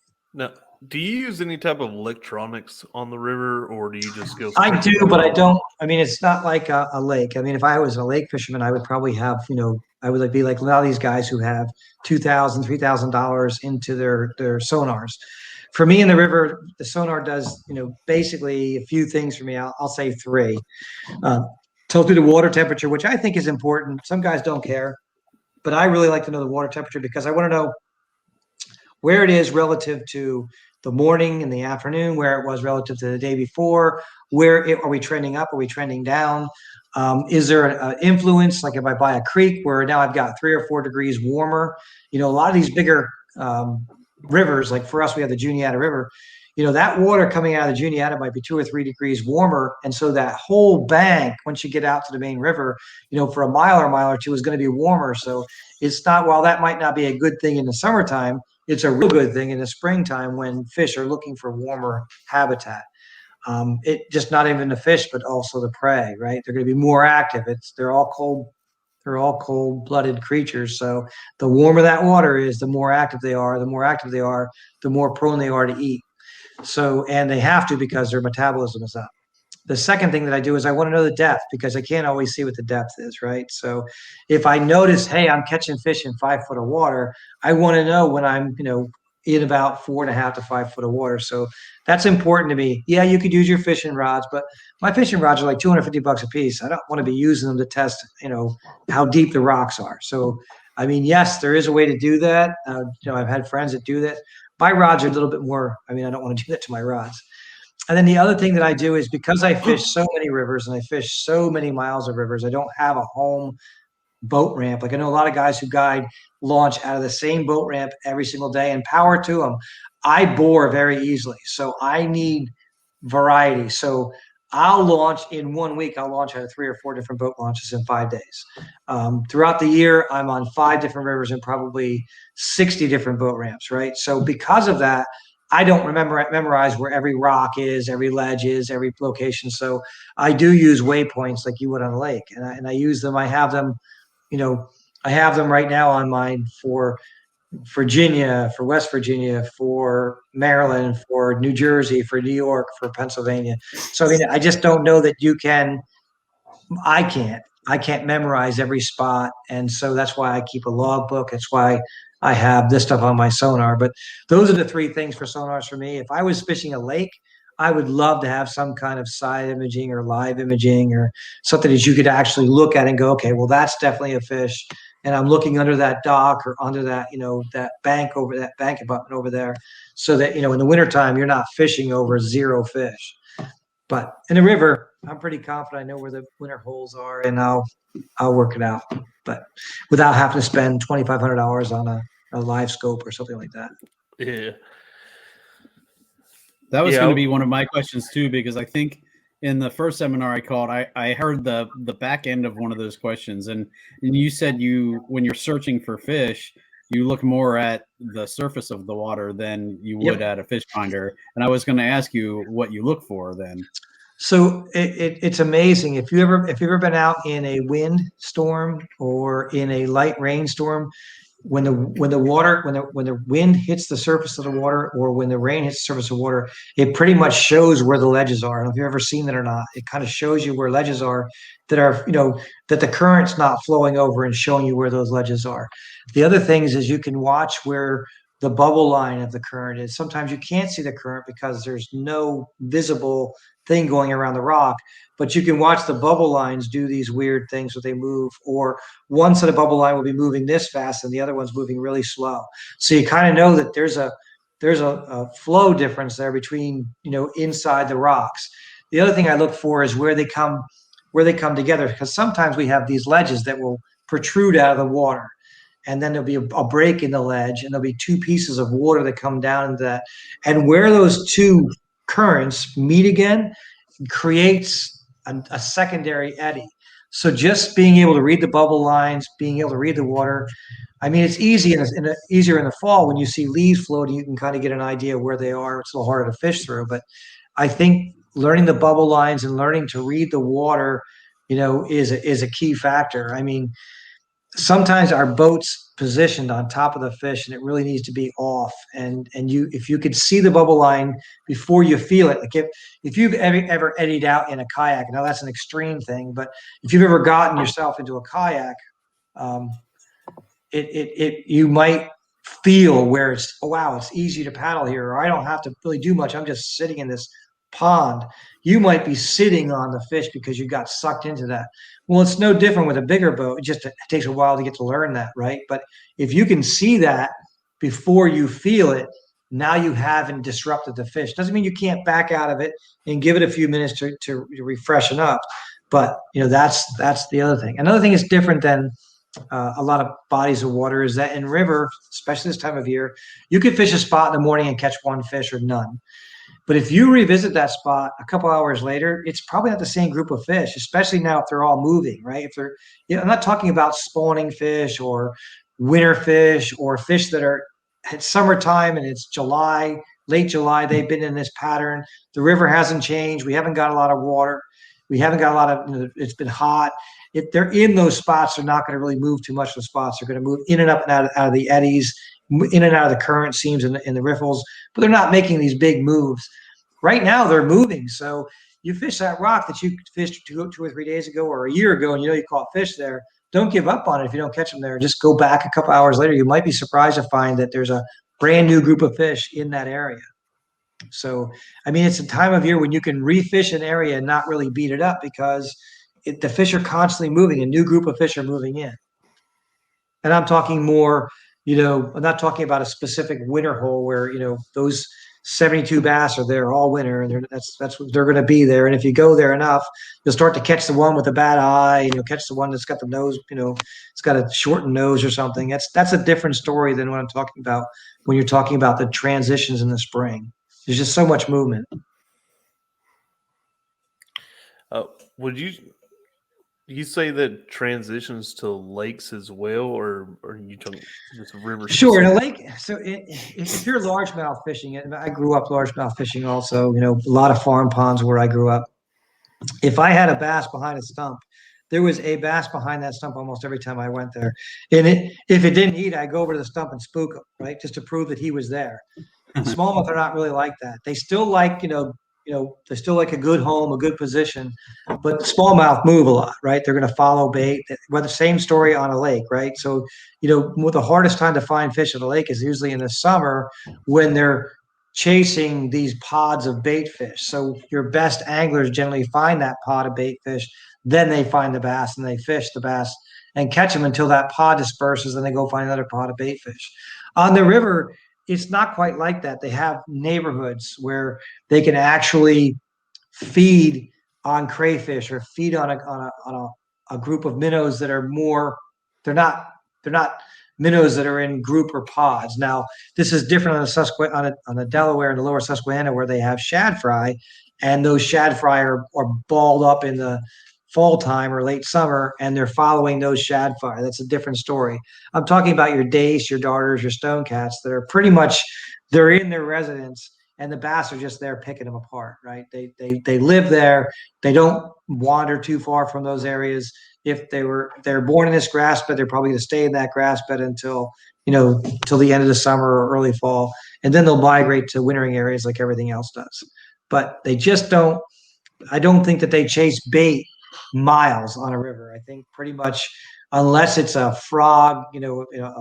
Do you use any type of electronics on the river, or do you just go? I do, but I don't. I mean, it's not like a lake. I mean, if I was a lake fisherman, I would probably have, I would be like a lot of these guys who have $2,000, $3,000 into their sonars. For me in the river, the sonar does, basically a few things for me. I'll say three. Tells me the water temperature, which I think is important. Some guys don't care, but I really like to know the water temperature because I want to know where it is relative to the morning and the afternoon, where it was relative to the day before, are we trending up? Are we trending down? Is there an influence? Like if I buy a creek where now I've got 3 or 4 degrees warmer, a lot of these bigger rivers, like for us, we have the Juniata River, that water coming out of the Juniata might be 2 or 3 degrees warmer. And so that whole bank, once you get out to the main river, for a mile or two is going to be warmer. So it's not, while that might not be a good thing in the summertime, it's a real good thing in the springtime when fish are looking for warmer habitat. It just not even the fish, but also the prey, right? They're going to be more active. They're all cold-blooded creatures. So the warmer that water is, the more active they are. The more active they are, the more prone they are to eat. So, and they have to because their metabolism is up. The second thing that I do is I want to know the depth because I can't always see what the depth is, right? So if I notice, hey, I'm catching fish in 5 foot of water, I want to know when I'm, in about 4.5 to 5 foot of water. So that's important to me. Yeah, you could use your fishing rods, but my fishing rods are like $250 a piece. I don't want to be using them to test, how deep the rocks are. So, I mean, yes, there is a way to do that. I've had friends that do that. My rods are a little bit more, I don't want to do that to my rods. And then the other thing that I do is because I fish so many rivers and I fish so many miles of rivers, I don't have a home boat ramp. Like I know a lot of guys who guide launch out of the same boat ramp every single day, and power to them. I bore very easily. So I need variety. So I'll launch in 1 week. I'll launch out of 3 or 4 different boat launches in 5 days. Throughout the year, I'm on 5 different rivers and probably 60 different boat ramps, right? So because of that, I don't memorize where every rock is, every ledge is, every location. So I do use waypoints like you would on a lake, and I use them. I have them, I have them right now on mine for Virginia, for West Virginia, for Maryland, for New Jersey, for New York, for Pennsylvania. So I just don't know that you can. I can't memorize every spot, and so that's why I keep a logbook. That's why I have this stuff on my sonar. But those are the 3 things for sonars for me. If I was fishing a lake, I would love to have some kind of side imaging or live imaging or something that you could actually look at and go, okay, well, that's definitely a fish. And I'm looking under that dock or under that, that bank abutment over there, so that, in the wintertime, you're not fishing over 0 fish. But in the river, I'm pretty confident I know where the winter holes are, and I'll work it out. But without having to spend $2,500 on a live scope or something like that. Yeah. That was going to be one of my questions too, because I think in the first seminar I called, I heard the back end of one of those questions, and you said when you're searching for fish, you look more at the surface of the water than you would at a fish finder. And I was going to ask you what you look for then. So it's amazing. If you've ever been out in a wind storm or in a light rainstorm, when the wind hits the surface of the water or when the rain hits the surface of water, it pretty much shows where the ledges are. I don't know if you've ever seen that or not. It kind of shows you where ledges are that are, that the current's not flowing over and showing you where those ledges are. The other thing is you can watch where the bubble line of the current is. Sometimes you can't see the current because there's no visible thing going around the rock, but you can watch the bubble lines do these weird things where they move, or one set of bubble line will be moving this fast and the other one's moving really slow. So you kind of know that there's a flow difference there between, inside the rocks. The other thing I look for is where they come together, because sometimes we have these ledges that will protrude out of the water, and then there'll be a break in the ledge, and there'll be 2 pieces of water that come down into that. And where those 2 currents meet again creates a secondary eddy. So just being able to read the bubble lines, being able to read the water, it's easy easier in the fall when you see leaves floating. You can kind of get an idea where they are. It's a little harder to fish through, but I think learning the bubble lines and learning to read the water, is a key factor. sometimes our boat's positioned on top of the fish and it really needs to be off. And if you could see the bubble line before you feel it, like if you've ever eddied out in a kayak, now that's an extreme thing, but if you've ever gotten yourself into a kayak, you might feel where it's, oh wow, it's easy to paddle here, or I don't have to really do much, I'm just sitting in this pond. You might be sitting on the fish because you got sucked into that. Well, it's no different with a bigger boat. It takes a while to get to learn that, right? But if you can see that before you feel it, now you haven't disrupted the fish. Doesn't mean you can't back out of it and give it a few minutes to refreshen up. But that's the other thing. Another thing is different than a lot of bodies of water is that in river, especially this time of year, you can fish a spot in the morning and catch one fish or none. But if you revisit that spot a couple hours later, it's probably not the same group of fish, especially now if they're all moving, right? If they're, I'm not talking about spawning fish or winter fish or fish that are at summertime and it's July, late July, they've been in this pattern. The river hasn't changed. We haven't got a lot of water. We haven't got a lot of, it's been hot. If they're in those spots, they're not going to really move too much of the spots. They're going to move in and up and out of the eddies, in and out of the current seams in the riffles, but they're not making these big moves. Right now, they're moving. So you fish that rock that you fished 2 or 3 days ago or a year ago, and you caught fish there. Don't give up on it if you don't catch them there. Just go back a couple hours later. You might be surprised to find that there's a brand new group of fish in that area. So, I mean, it's a time of year when you can refish an area and not really beat it up because the fish are constantly moving. A new group of fish are moving in. And I'm talking more, I'm not talking about a specific winter hole where, those 72 bass are there all winter, and that's what they're going to be there. And if you go there enough, you'll start to catch the one with a bad eye, and you'll catch the one that's got the nose, it's got a shortened nose or something. That's a different story than what I'm talking about when you're talking about the transitions in the spring. There's just so much movement. Would you say that transitions to lakes as well, or are you talking just river? Sure, in a lake. So if you're largemouth fishing, I grew up largemouth fishing also. A lot of farm ponds where I grew up. If I had a bass behind a stump, there was a bass behind that stump almost every time I went there. And if it didn't eat, I'd go over to the stump and spook him, right, just to prove that he was there. Smallmouth are not really like that. They still like, they still like a good home, a good position, but smallmouth move a lot, right? They're going to follow bait. Whether same story on a lake, right? So, the hardest time to find fish at a lake is usually in the summer when they're chasing these pods of bait fish. So your best anglers generally find that pod of bait fish, then they find the bass and they fish the bass and catch them until that pod disperses, and they go find another pod of bait fish. On the river, it's not quite like that. They have neighborhoods where they can actually feed on crayfish or feed on a group of minnows that are more. They're not minnows that are in group or pods. Now, this is different on the Delaware and the lower Susquehanna where they have shad fry, and those shad fry are balled up in the fall time or late summer, and they're following those shad fry. That's a different story. I'm talking about your dace, your darters, your stone cats that are pretty much, they're in their residence, and the bass are just there picking them apart, right? They live there. They don't wander too far from those areas. If they're born in this grass bed, they're probably going to stay in that grass bed until till the end of the summer or early fall, and then they'll migrate to wintering areas like everything else does. But they just don't. I don't think that they chase bait miles on a river. I think pretty much, unless it's a frog, a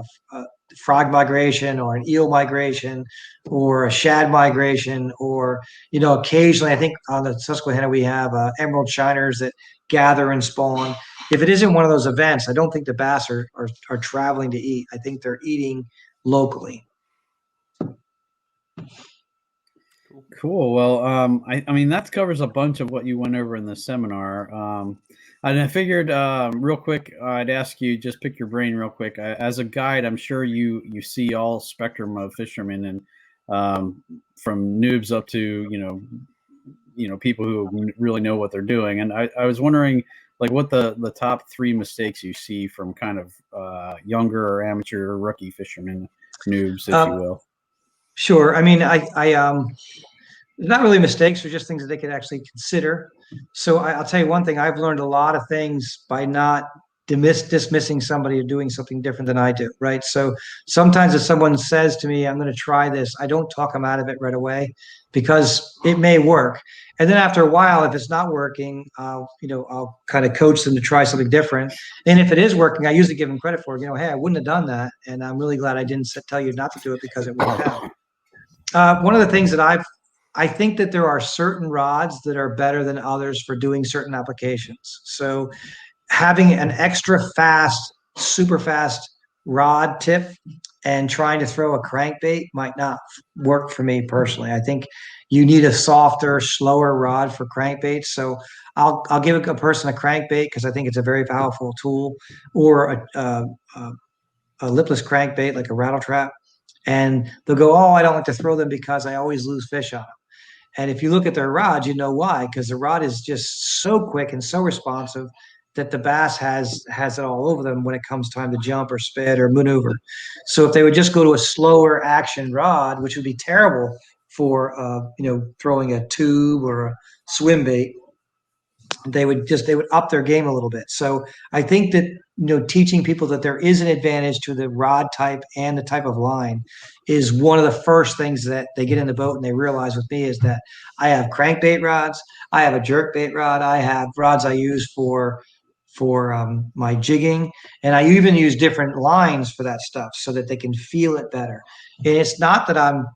frog migration or an eel migration or a shad migration, or occasionally I think on the Susquehanna we have emerald shiners that gather and spawn. If it isn't one of those events, I don't think the bass are traveling to eat. I think they're eating locally. Cool. Well, I mean, that covers a bunch of what you went over in the seminar. And I figured real quick, I'd ask you, just pick your brain real quick. As a guide, I'm sure you see all spectrum of fishermen, and from noobs up to, people who really know what they're doing. And I was wondering, like, what the top 3 mistakes you see from kind of younger or amateur or rookie fishermen, noobs, if you will. Sure. I mean, they're not really mistakes, they're just things that they could actually consider. So I'll tell you one thing, I've learned a lot of things by not dismissing somebody or doing something different than I do, right? So sometimes if someone says to me, I'm going to try this, I don't talk them out of it right away because it may work. And then after a while, if it's not working, I'll kind of coach them to try something different. And if it is working, I usually give them credit for it. Hey, I wouldn't have done that. And I'm really glad I didn't tell you not to do it because it worked out. One of the things that I think that there are certain rods that are better than others for doing certain applications. So having an extra fast, super fast rod tip and trying to throw a crankbait might not work for me personally. I think you need a softer, slower rod for crankbaits. So I'll give a person a crankbait because I think it's a very powerful tool, or a lipless crankbait like a rattle trap. And they'll go, oh, I don't like to throw them because I always lose fish on them. And if you look at their rod, you know why, because the rod is just so quick and so responsive that the bass has it all over them when it comes time to jump or spit or maneuver. So if they would just go to a slower action rod, which would be terrible for throwing a tube or a swim bait, they would up their game a little bit. So I think that teaching people that there is an advantage to the rod type and the type of line is one of the first things that they get in the boat and they realize with me is that I have crankbait rods, I have a jerkbait rod, I have rods I use for my jigging, and I even use different lines for that stuff so that they can feel it better. And it's not that I'm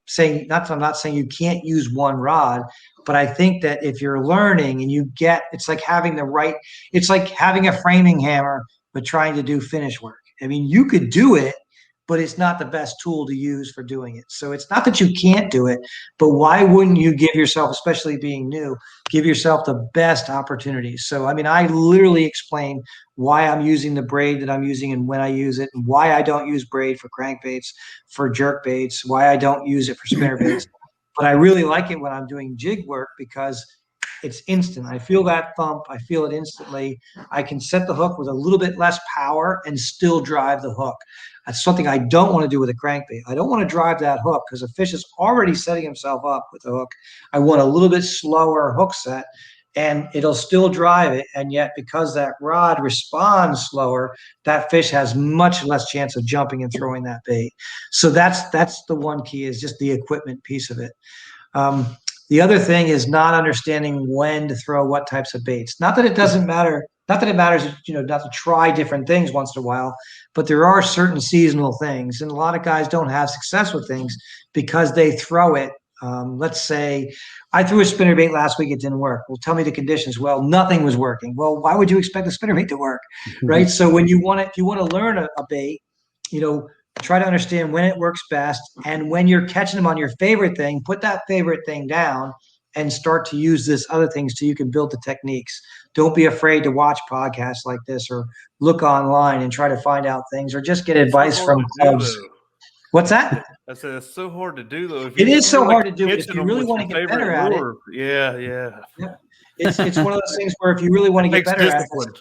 not saying you can't use one rod, but I think that if you're learning and it's like having a framing hammer, but trying to do finish work. I mean, you could do it, but it's not the best tool to use for doing it. So it's not that you can't do it, but why wouldn't you give yourself, especially being new, give yourself the best opportunities? So, I mean, I literally explain why I'm using the braid that I'm using and when I use it, and why I don't use braid for crankbaits, for jerk baits, why I don't use it for spinner baits. But I really like it when I'm doing jig work because it's instant. I feel that thump. I feel it instantly. I can set the hook with a little bit less power and still drive the hook. That's something I don't want to do with a crankbait. I don't want to drive that hook because the fish is already setting himself up with the hook. I want a little bit slower hook set, and it'll still drive it. And yet, because that rod responds slower, that fish has much less chance of jumping and throwing that bait. So that's the one key, is just the equipment piece of it. The other thing is not understanding when to throw what types of baits. Not that it doesn't matter. Not that it matters, not to try different things once in a while, but there are certain seasonal things. And a lot of guys don't have success with things because they throw it. Let's say I threw a spinnerbait last week. It didn't work. Well, tell me the conditions. Well, nothing was working. Well, why would you expect a spinnerbait to work? Right. So when if you want to learn a bait, try to understand when it works best. And when you're catching them on your favorite thing, put that favorite thing down and start to use this other things so you can build the techniques. Don't be afraid to watch podcasts like this or look online and try to find out things or just get advice from clubs. What's that? I said it's so hard to do though. It is so hard to do. If you really want to get better at it, yeah. It's one of those things where if you really want to get better at it,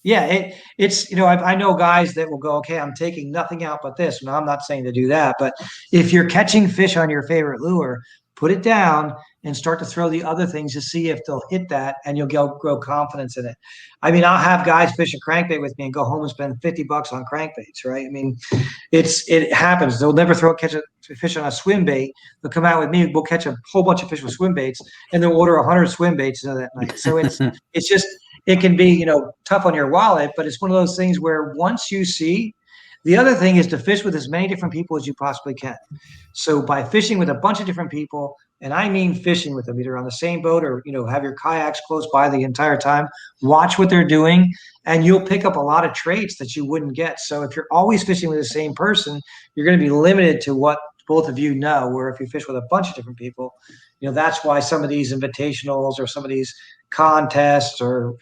yeah, it's I know guys that will go, okay, I'm taking nothing out but this. No, I'm not saying to do that, but if you're catching fish on your favorite lure, put it down and start to throw the other things to see if they'll hit that, and you'll grow confidence in it. I mean, I'll have guys fish a crankbait with me and go home and spend $50 on crankbaits, right? I mean, it happens. They'll never catch a fish on a swim bait. They'll come out with me. We'll catch a whole bunch of fish with swim baits, and they'll order 100 swim baits that night. So it's just, it can be, tough on your wallet, but it's one of those things where once you see. The other thing is to fish with as many different people as you possibly can. So by fishing with a bunch of different people, and I mean fishing with them, either on the same boat or, have your kayaks close by the entire time, watch what they're doing, and you'll pick up a lot of traits that you wouldn't get. So if you're always fishing with the same person, you're going to be limited to what both of you know, where if you fish with a bunch of different people, that's why some of these invitationals or some of these contests or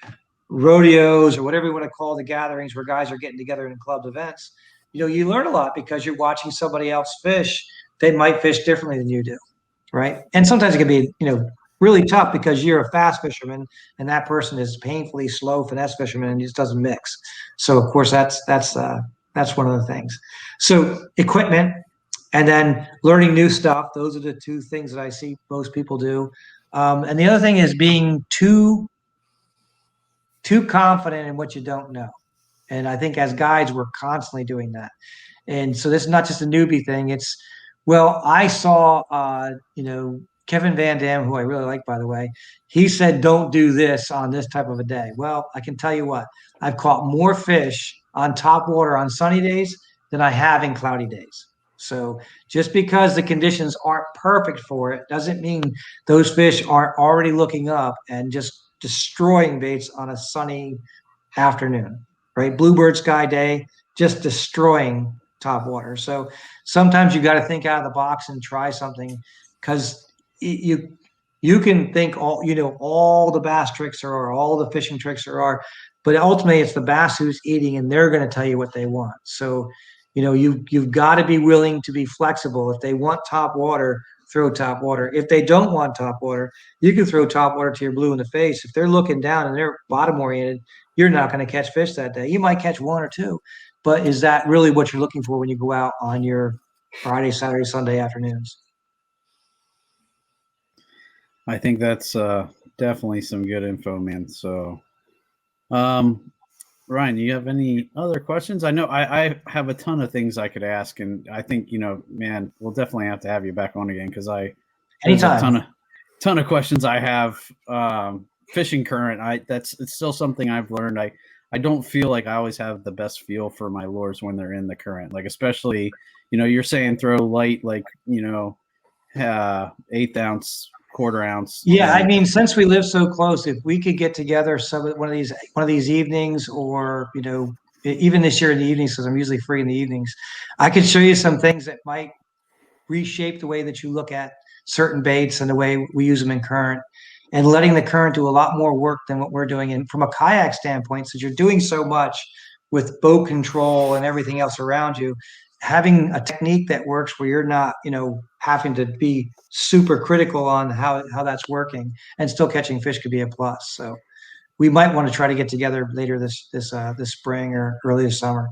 rodeos or whatever you want to call the gatherings where guys are getting together in club events, you learn a lot because you're watching somebody else fish. They might fish differently than you do, right? And sometimes it can be, really tough because you're a fast fisherman and that person is painfully slow finesse fisherman and it just doesn't mix. So of course that's one of the things. So equipment and then learning new stuff. Those are the two things that I see most people do. And the other thing is being too confident in what you don't know. And I think as guides, we're constantly doing that. And so this is not just a newbie thing. It's, well, I saw, Kevin Van Dam, who I really like, by the way, he said, don't do this on this type of a day. Well, I can tell you what, I've caught more fish on top water on sunny days than I have in cloudy days. So just because the conditions aren't perfect for it doesn't mean those fish aren't already looking up and just destroying baits on a sunny afternoon, right? Bluebird sky day, just destroying top water. So sometimes you got to think out of the box and try something, because you can think all the bass tricks there are, all the fishing tricks there are, but ultimately it's the bass who's eating, and they're going to tell you what they want. So you've got to be willing to be flexible. If they want top water, throw top water. If they don't want top water, you can throw top water to your blue in the face. If they're looking down and they're bottom oriented, you're not going to catch fish that day. You might catch one or two, but is that really what you're looking for when you go out on your Friday, Saturday, Sunday afternoons? I think that's definitely some good info, man. So, Ryan, do you have any other questions? I know I have a ton of things I could ask, and I think, man, we'll definitely have to have you back on again, because Anytime. a ton of questions I have. Fishing current, it's still something I've learned. I don't feel like I always have the best feel for my lures when they're in the current, like, especially, you're saying throw light, like, 1/8 ounce, 1/4 ounce. Yeah, I mean, since we live so close, if we could get together one of these evenings, or even this year in the evenings, because I'm usually free in the evenings, I could show you some things that might reshape the way that you look at certain baits and the way we use them in current, and letting the current do a lot more work than what we're doing. And from a kayak standpoint, since you're doing so much with boat control and everything else around you, having a technique that works where you're not, having to be super critical on how that's working and still catching fish could be a plus. So we might want to try to get together later this spring or early this summer.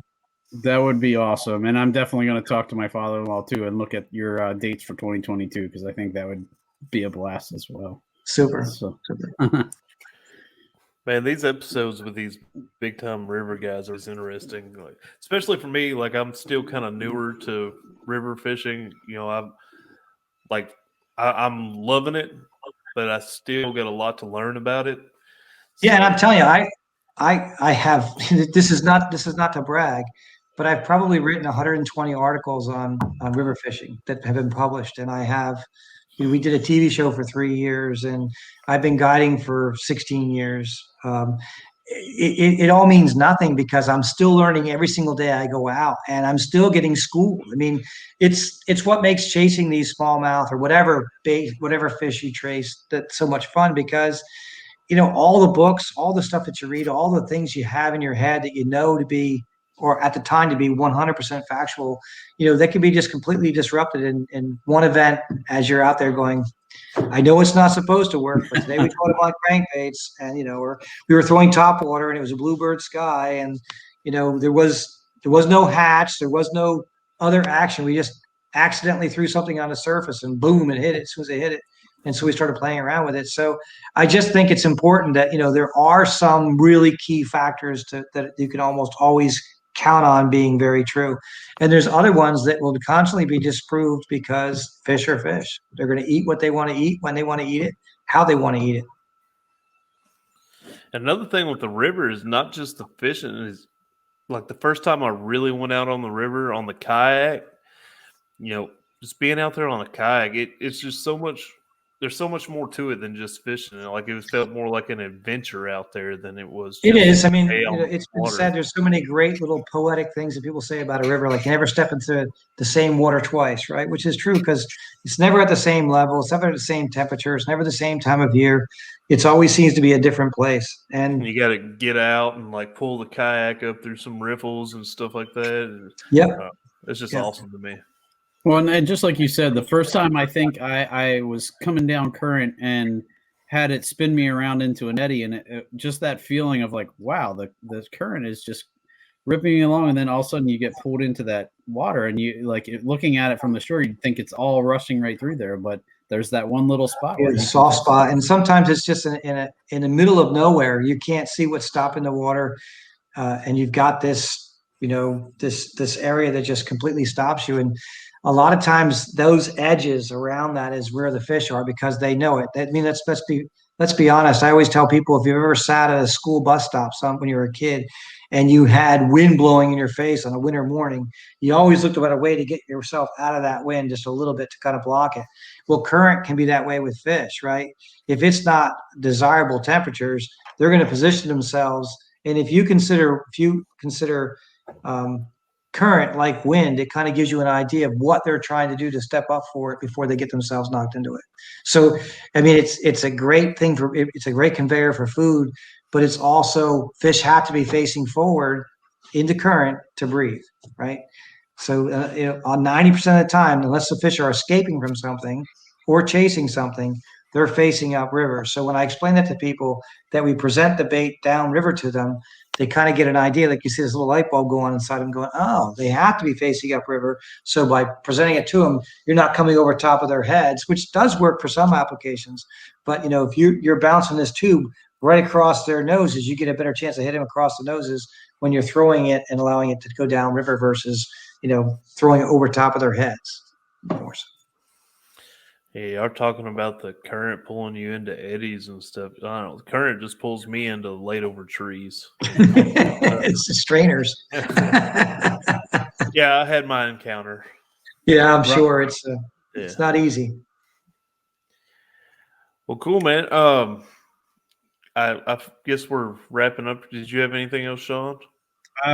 That would be awesome. And I'm definitely going to talk to my father-in-law too and look at your dates for 2022, because I think that would be a blast as well. Super. Man, these episodes with these big time river guys are interesting. Like, especially for me, like, I'm still kind of newer to river fishing. I'm loving it, but I still got a lot to learn about it. Yeah, and I'm telling you, I have this is not to brag, but I've probably written 120 articles on river fishing that have been published, and I have. We did a TV show for 3 years, and I've been guiding for 16 years. It all means nothing, because I'm still learning every single day I go out, and I'm still getting schooled. I mean, it's what makes chasing these smallmouth or whatever bait, whatever fish you trace, that's so much fun, because all the books, all the stuff that you read, all the things you have in your head that to be, or at the time to be 100% factual, that can be just completely disrupted in one event as you're out there going, I know it's not supposed to work, but today we caught them on crankbaits, and we were throwing top water, and it was a bluebird sky, and there was no hatch, there was no other action. We just accidentally threw something on the surface, and boom, it hit it as soon as it hit it. And so we started playing around with it. So I just think it's important that there are some really key factors that you can almost always count on being very true. And there's other ones that will constantly be disproved, because fish are fish. They're going to eat what they want to eat, when they want to eat it, how they want to eat it. Another thing with the river is not just the fishing. Is like the first time I really went out on the river on the kayak, just being out there on a kayak, it's just so much. There's so much more to it than just fishing. Like, it felt more like an adventure out there than it was. It is. I mean, it's been said. There's so many great little poetic things that people say about a river, like you never step into the same water twice, right? Which is true, because it's never at the same level. It's never at the same temperature. It's never the same time of year. It's always seems to be a different place. And you got to get out and like pull the kayak up through some riffles and stuff like that. Yep. It's just awesome to me. Well, and just like you said, the first time I think I was coming down current and had it spin me around into an eddy, and just that feeling of like, wow, the current is just ripping you along, and then all of a sudden you get pulled into that water, and you looking at it from the shore, you'd think it's all rushing right through there, but there's that one little spot. There's a soft spot, and sometimes it's just in the middle of nowhere. You can't see what's stopping the water. and you've got this, this area that just completely stops you. And a lot of times those edges around that is where the fish are because they know it. I mean, let's be honest. I always tell people, if you've ever sat at a school bus stop when you were a kid and you had wind blowing in your face on a winter morning, you always looked at a way to get yourself out of that wind just a little bit to kind of block it. Well, current can be that way with fish, right? If it's not desirable temperatures, they're going to position themselves. And if you consider current like wind, it kind of gives you an idea of what they're trying to do to step up for it before they get themselves knocked into it. So, I mean, it's a great thing it's a great conveyor for food, but it's also fish have to be facing forward into current to breathe, right? So, on 90% of the time, unless the fish are escaping from something or chasing something, they're facing upriver. So when I explain that to people, that we present the bait downriver to them, they kind of get an idea. Like you see this little light bulb go on inside them going, oh, they have to be facing upriver. So by presenting it to them, you're not coming over top of their heads, which does work for some applications. But, if you're bouncing this tube right across their noses, you get a better chance of hitting them across the noses when you're throwing it and allowing it to go downriver versus, throwing it over top of their heads. Yeah, you're talking about the current pulling you into eddies and stuff. I don't know. The current just pulls me into laid over trees. It's the strainers. Yeah, I had my encounter. Yeah, I'm sure it's not easy. Well, cool, man. I guess we're wrapping up. Did you have anything else, Sean?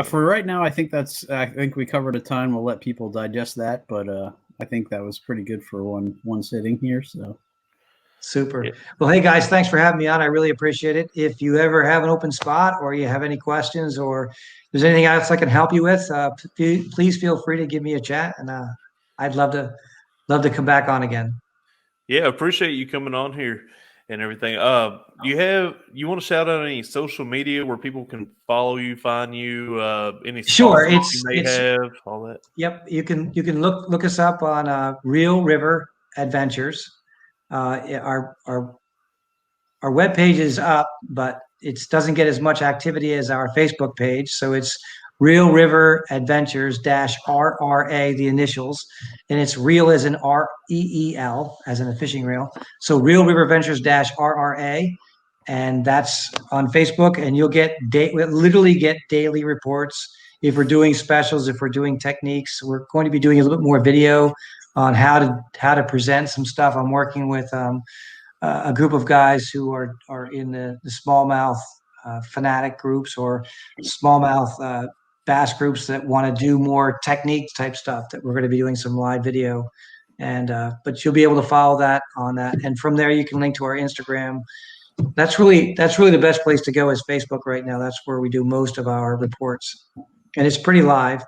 For right now, I think we covered a ton. We'll let people digest that, but I think that was pretty good for one sitting here. So super. Yeah. Well, hey guys, thanks for having me on. I really appreciate it. If you ever have an open spot or you have any questions or there's anything else I can help you with, please feel free to give me a chat, and I'd love to come back on again. Yeah, appreciate you coming on here and everything. You want to shout out any social media where people can follow you, find you, any sure you may have, all that? Yep, you can look us up on Real River Adventures. Our webpage is up, but it doesn't get as much activity as our Facebook page. So it's Real River Adventures -RRA, the initials, and it's real as in REEL, as in a fishing reel. So Real River Adventures -RRA, and that's on Facebook. And you'll literally get daily reports. If we're doing specials, if we're doing techniques, we're going to be doing a little bit more video on how to present some stuff. I'm working with a group of guys who are in the smallmouth fanatic groups or smallmouth bass groups that want to do more technique type stuff, that we're going to be doing some live video. And but you'll be able to follow that on that. And from there, you can link to our Instagram. That's really the best place to go is Facebook right now. That's where we do most of our reports. And it's pretty live.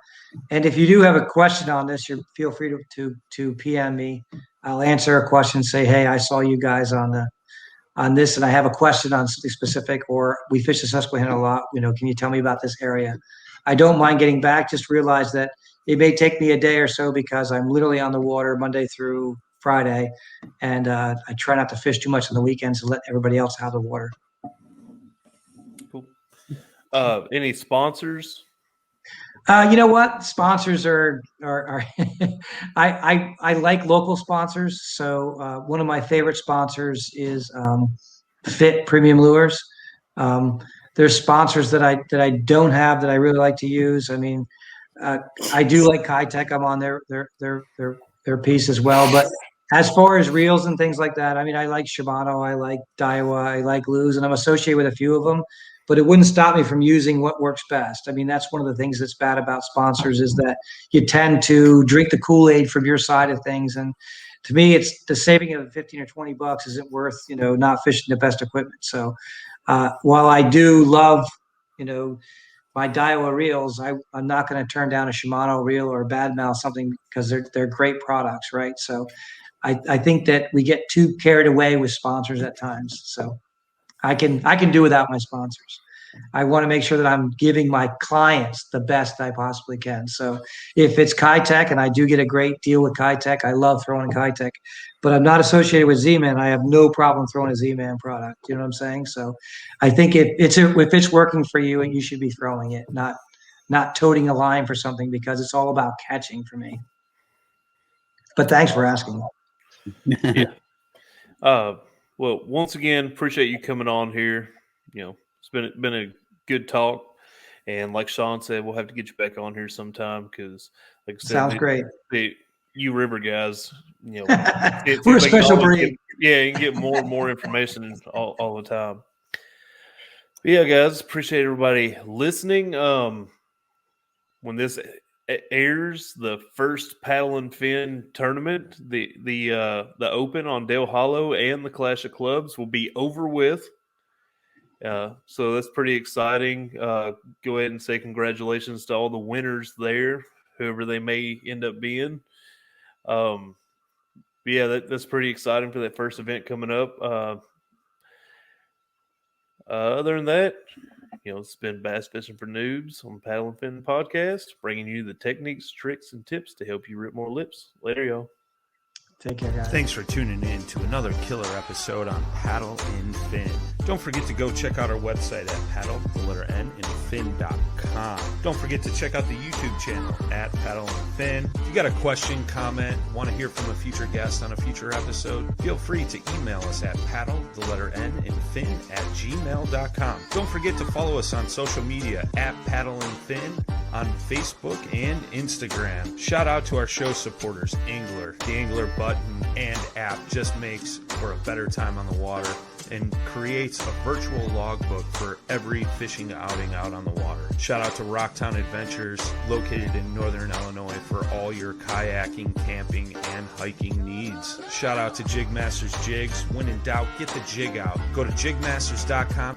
And if you do have a question on this, feel free to PM me. I'll answer a question, say, hey, I saw you guys on this, and I have a question on something specific, or we fish the Susquehanna a lot. Can you tell me about this area? I don't mind getting back. Just realize that it may take me a day or so because I'm literally on the water Monday through Friday, and I try not to fish too much on the weekends to let everybody else out of the water. Cool. Any sponsors? You know what? Sponsors are I like local sponsors. So one of my favorite sponsors is Fit Premium Lures. There's sponsors that I don't have that I really like to use. I mean, I do like Kitech. I'm on their piece as well. But as far as reels and things like that, I mean, I like Shimano, I like Daiwa, I like Luz, and I'm associated with a few of them. But it wouldn't stop me from using what works best. I mean, that's one of the things that's bad about sponsors is that you tend to drink the Kool-Aid from your side of things. And to me, it's the saving of 15 or 20 bucks isn't worth, not fishing the best equipment. So while I do love, my Daiwa reels, I'm not going to turn down a Shimano reel or a badmouth something because they're great products, right? So I think that we get too carried away with sponsors at times. So I can do without my sponsors. I want to make sure that I'm giving my clients the best I possibly can. So if it's Kitech, and I do get a great deal with Kitech, I love throwing Kitech, but I'm not associated with Z-Man. I have no problem throwing a Z-Man product. You know what I'm saying? So I think if it's working for you, you should be throwing it, not toting a line for something, because it's all about catching for me. But thanks for asking. Yeah. Well, once again, appreciate you coming on here. It's been a good talk, and like Sean said, we'll have to get you back on here sometime because, like I said, sounds great. You river guys, we're a special breed. You can get more and more information all the time. But yeah, guys, appreciate everybody listening. When this airs, the first Paddle and Fin tournament, the Open on Dale Hollow and the Clash of Clubs will be over with. So that's pretty exciting. Go ahead and say congratulations to all the winners there, whoever they may end up being. But yeah, that's pretty exciting for that first event coming up. Other than that, it's been Bass Fishing for Noobs on the Paddle and Fin podcast, bringing you the techniques, tricks, and tips to help you rip more lips. Later, y'all. Take care, guys. Thanks for tuning in to another killer episode on Paddle and Fin. Don't forget to go check out our website at paddle_and_fin.com. Don't forget to check out the YouTube channel at Paddle and Fin. If you got a question, comment, want to hear from a future guest on a future episode, feel free to email us at paddle_and_fin@gmail.com. Don't forget to follow us on social media at Paddle and Fin on Facebook and Instagram. Shout out to our show supporters, Angler. The Angler button and app just makes for a better time on the water and creates a virtual logbook for every fishing outing out on the water. Shout out to Rocktown Adventures, located in Northern Illinois, for all your kayaking, camping, and hiking needs. Shout out to Jig Masters Jigs. When in doubt, get the jig out. Go to jigmasters.com